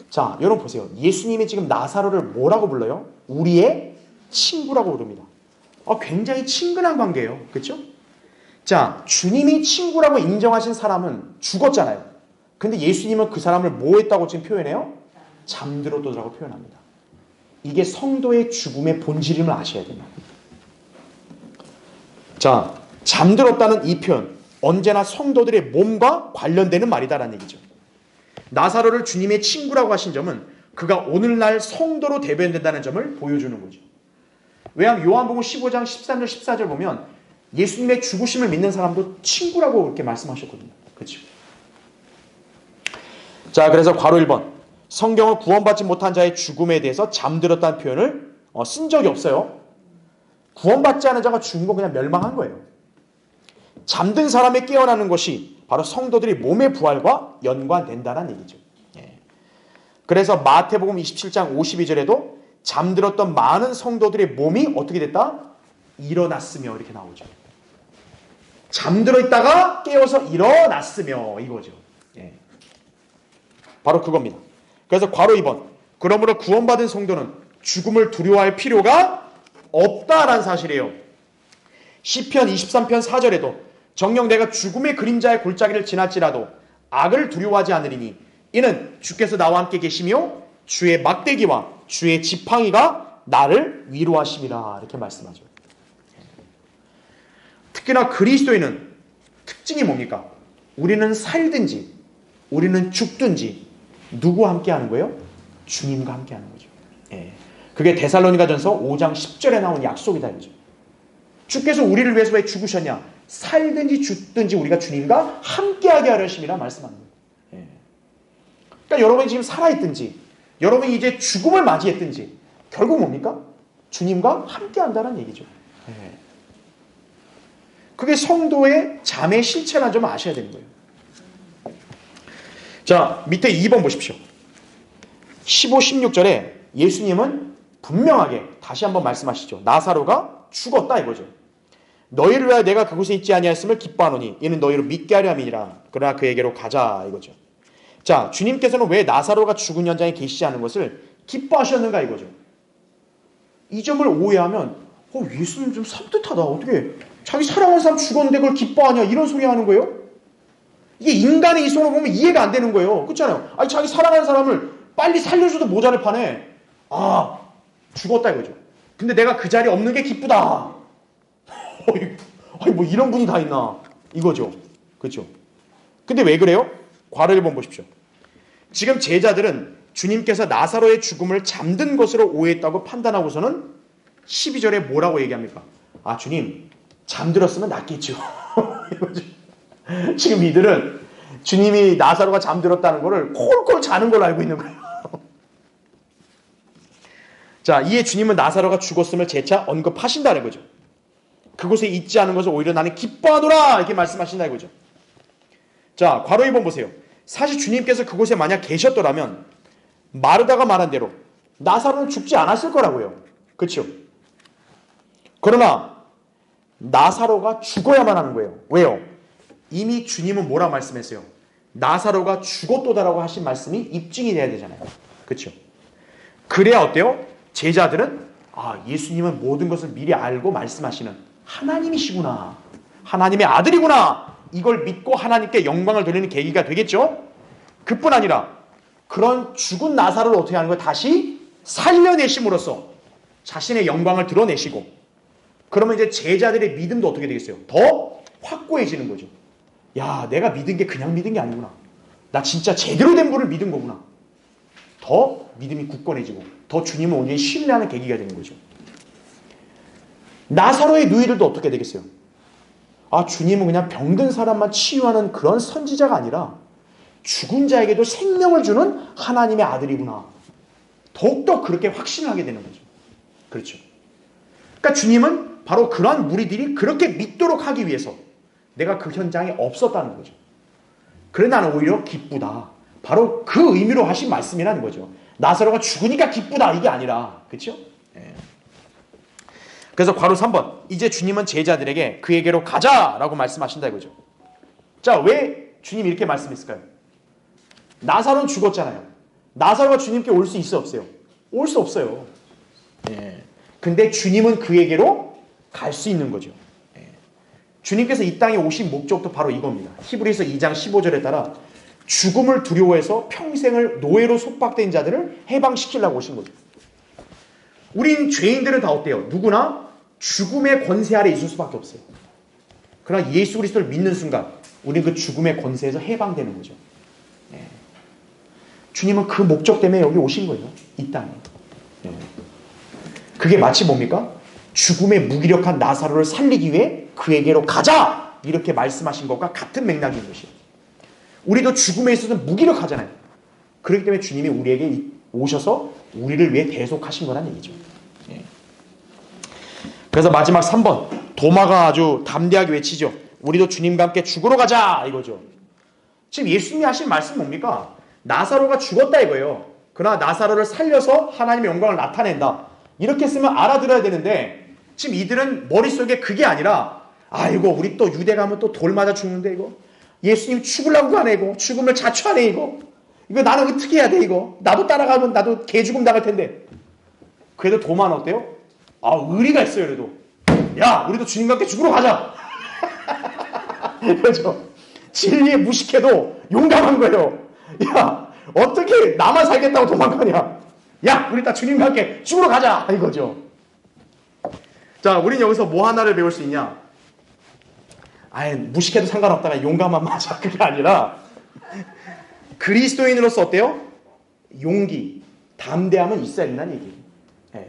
자 여러분 보세요. 예수님이 지금 나사로를 뭐라고 불러요? 우리의 친구라고 부릅니다. 굉장히 친근한 관계예요. 그렇죠? 자 주님이 친구라고 인정하신 사람은 죽었잖아요. 근데 예수님은 그 사람을 뭐 했다고 지금 표현해요? 잠들었다고 표현합니다. 이게 성도의 죽음의 본질임을 아셔야 됩니다. 자 잠들었다는 이 표현 언제나 성도들의 몸과 관련되는 말이다라는 얘기죠. 나사로를 주님의 친구라고 하신 점은 그가 오늘날 성도로 대변된다는 점을 보여주는 거죠. 왜냐하면 요한복음 15장 13절 14절 보면 예수님의 죽으심을 믿는 사람도 친구라고 이렇게 말씀하셨거든요. 그렇죠? 자 그래서 괄호 1번 성경은 구원받지 못한 자의 죽음에 대해서 잠들었다는 표현을 쓴 적이 없어요. 구원받지 않은 자가 죽은 건 그냥 멸망한 거예요. 잠든 사람의 깨어나는 것이 바로 성도들이 몸의 부활과 연관된다는 얘기죠. 그래서 마태복음 27장 52절에도 잠들었던 많은 성도들의 몸이 어떻게 됐다? 일어났으며 이렇게 나오죠. 잠들어 있다가 깨어서 일어났으며 이거죠. 바로 그겁니다. 그래서 괄호 2번 그러므로 구원받은 성도는 죽음을 두려워할 필요가 없다라는 사실이에요. 시편 23편 4절에도 정녕 내가 죽음의 그림자의 골짜기를 지날지라도 악을 두려워하지 않으리니 이는 주께서 나와 함께 계시며 주의 막대기와 주의 지팡이가 나를 위로하심이라 이렇게 말씀하죠. 특히나 그리스도인은 특징이 뭡니까? 우리는 살든지 우리는 죽든지 누구와 함께 하는 거예요? 주님과 함께 하는 거죠. 그게 데살로니가전서 5장 10절에 나온 약속이다 이거죠. 주께서 우리를 위해서 왜 죽으셨냐? 살든지 죽든지 우리가 주님과 함께하게 하려심이라 말씀하는 거예요. 그러니까 여러분이 지금 살아있든지 여러분이 이제 죽음을 맞이했든지 결국 뭡니까? 주님과 함께한다는 얘기죠. 그게 성도의 잠의 실체라는 점을 아셔야 되는 거예요. 자 밑에 2번 보십시오. 15, 16절에 예수님은 분명하게 다시 한번 말씀하시죠. 나사로가 죽었다 이거죠. 너희를 위하여 내가 그곳에 있지 아니하였음을 기뻐하노니 이는 너희로 믿게 하려 함이니라. 그러나 그에게로 가자 이거죠. 자 주님께서는 왜 나사로가 죽은 현장에 계시지 않은 것을 기뻐하셨는가 이거죠. 이 점을 오해하면 예수님 좀 섬뜩하다. 어떻게 자기 사랑하는 사람 죽었는데 그걸 기뻐하냐 이런 소리 하는 거예요. 이게 인간의 이성으로 보면 이해가 안 되는 거예요. 그렇잖아요. 아니 자기 사랑하는 사람을 빨리 살려줘도 모자를 파네. 죽었다 이거죠. 근데 내가 그 자리에 없는 게 기쁘다. 뭐 이런 분이 다 있나 이거죠. 그렇죠. 근데 왜 그래요? 괄호 1번 보십시오. 지금 제자들은 주님께서 나사로의 죽음을 잠든 것으로 오해했다고 판단하고서는 12절에 뭐라고 얘기합니까? 주님 잠들었으면 낫겠죠. 지금 이들은 주님이 나사로가 잠들었다는 것을 콜콜 자는 걸로 알고 있는 거예요. 자, 이에 주님은 나사로가 죽었음을 재차 언급하신다는 거죠. 그곳에 있지 않은 것을 오히려 나는 기뻐하노라 이렇게 말씀하신다 이거죠. 자, 괄호 2번 보세요. 사실 주님께서 그곳에 만약 계셨더라면 마르다가 말한 대로 나사로는 죽지 않았을 거라고요. 그렇죠? 그러나 나사로가 죽어야만 하는 거예요. 왜요? 이미 주님은 뭐라 말씀했어요? 나사로가 죽었도다라고 하신 말씀이 입증이 돼야 되잖아요. 그렇죠? 그래야 어때요? 제자들은 예수님은 모든 것을 미리 알고 말씀하시는 하나님이시구나. 하나님의 아들이구나. 이걸 믿고 하나님께 영광을 돌리는 계기가 되겠죠? 그뿐 아니라 그런 죽은 나사로를 어떻게 하는 거예요? 다시 살려내심으로써 자신의 영광을 드러내시고 그러면 이제 제자들의 믿음도 어떻게 되겠어요? 더 확고해지는 거죠. 야, 내가 믿은 게 그냥 믿은 게 아니구나. 나 진짜 제대로 된 분을 믿은 거구나. 더 믿음이 굳건해지고 더 주님을 온전히 신뢰하는 계기가 되는 거죠. 나사로의 누이들도 어떻게 되겠어요? 주님은 그냥 병든 사람만 치유하는 그런 선지자가 아니라 죽은 자에게도 생명을 주는 하나님의 아들이구나. 더욱더 그렇게 확신을 하게 되는 거죠. 그렇죠. 그러니까 주님은 바로 그러한 무리들이 그렇게 믿도록 하기 위해서 내가 그 현장에 없었다는 거죠. 그래 나는 오히려 기쁘다. 바로 그 의미로 하신 말씀이라는 거죠. 나사로가 죽으니까 기쁘다 이게 아니라. 그렇죠? 예. 그래서 괄호 3번. 이제 주님은 제자들에게 그에게로 가자라고 말씀하신다 이거죠. 자, 왜 주님이 이렇게 말씀했을까요? 나사로는 죽었잖아요. 나사로가 주님께 올 수 있어 없어요? 올 수 없어요. 예. 근데 주님은 그에게로 갈 수 있는 거죠. 예. 주님께서 이 땅에 오신 목적도 바로 이겁니다. 히브리서 2장 15절에 따라 죽음을 두려워해서 평생을 노예로 속박된 자들을 해방시키려고 오신 거죠. 우린 죄인들은 다 어때요? 누구나 죽음의 권세 아래 있을 수밖에 없어요. 그러나 예수 그리스도를 믿는 순간 우리는 그 죽음의 권세에서 해방되는 거죠. 예. 주님은 그 목적 때문에 여기 오신 거예요. 이 땅에. 예. 그게 마치 뭡니까? 죽음의 무기력한 나사로를 살리기 위해 그에게로 가자! 이렇게 말씀하신 것과 같은 맥락인 것이에요. 우리도 죽음에 있어서는 무기력하잖아요. 그렇기 때문에 주님이 우리에게 오셔서 우리를 위해 대속하신 거란 얘기죠. 예. 그래서 마지막 3번. 도마가 아주 담대하게 외치죠. 우리도 주님과 함께 죽으러 가자! 이거죠. 지금 예수님이 하신 말씀 뭡니까? 나사로가 죽었다 이거예요. 그러나 나사로를 살려서 하나님의 영광을 나타낸다. 이렇게 쓰면 알아들어야 되는데 지금 이들은 머릿속에 그게 아니라 아이고 우리 또 유대 가면 또 돌 맞아 죽는데 이거 예수님 죽으려고 하네 이거 죽음을 자초하네 이거 나는 어떻게 해야 돼 이거 나도 따라가면 나도 개죽음 당할 텐데 그래도 도마는 어때요? 아 의리가 있어요. 그래도 야 우리도 주님과 함께 죽으러 가자. 그렇죠. 진리에 무식해도 용감한 거예요. 야 어떻게 나만 살겠다고 도망가냐. 야 우리 다 주님과 함께 죽으러 가자 이거죠. 자 우린 여기서 뭐 하나를 배울 수 있냐. 아예 무식해도 상관없다가 용감한 맞아. 그게 아니라 그리스도인으로서 어때요? 용기 담대함은 있어야 된다는 얘기예요. 예.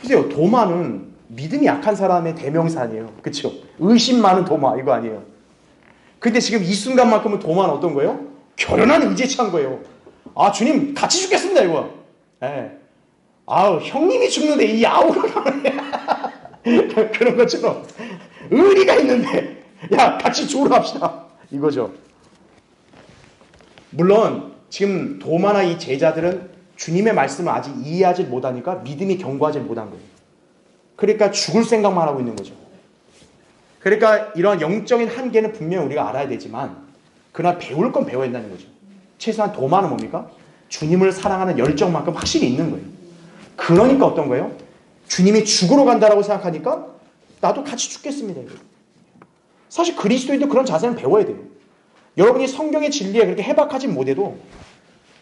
보세요. 도마는 믿음이 약한 사람의 대명사 아니에요. 그렇죠? 의심 많은 도마 이거 아니에요. 근데 지금 이 순간만큼은 도마는 어떤 거예요? 결연한 의지에 찬 거예요. 아 주님 같이 죽겠습니다 이거. 예. 아우 형님이 죽는데 이 아우가 그런 것처럼 의리가 있는데 야 같이 죽으러 갑시다 이거죠. 물론 지금 도마나 이 제자들은 주님의 말씀을 아직 이해하지 못하니까 믿음이 견고하지 못한 거예요. 그러니까 죽을 생각만 하고 있는 거죠. 그러니까 이런 영적인 한계는 분명히 우리가 알아야 되지만 그러나 배울 건 배워야 된다는 거죠. 최소한 도마는 뭡니까? 주님을 사랑하는 열정만큼 확실히 있는 거예요. 그러니까 어떤 거예요? 주님이 죽으러 간다라고 생각하니까 나도 같이 죽겠습니다. 사실 그리스도인도 그런 자세는 배워야 돼요. 여러분이 성경의 진리에 그렇게 해박하지 못해도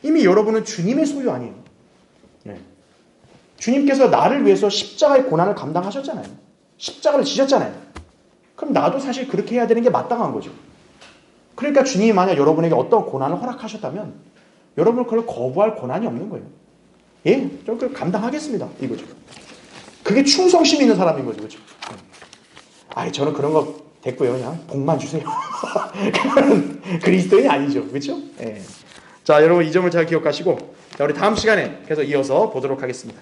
이미 여러분은 주님의 소유 아니에요. 네. 주님께서 나를 위해서 십자가의 고난을 감당하셨잖아요. 십자가를 지셨잖아요. 그럼 나도 사실 그렇게 해야 되는 게 마땅한 거죠. 그러니까 주님이 만약 여러분에게 어떤 고난을 허락하셨다면 여러분은 그걸 거부할 권한이 없는 거예요. 예, 저는 그걸 감당하겠습니다. 이거죠. 그게 충성심이 있는 사람인 거죠. 그렇죠? 아이, 저는 그런 거 됐고요. 그냥 복만 주세요. 그건 그리스도인이 아니죠. 그렇죠? 예. 자, 여러분 이 점을 잘 기억하시고 자, 우리 다음 시간에 계속 이어서 보도록 하겠습니다.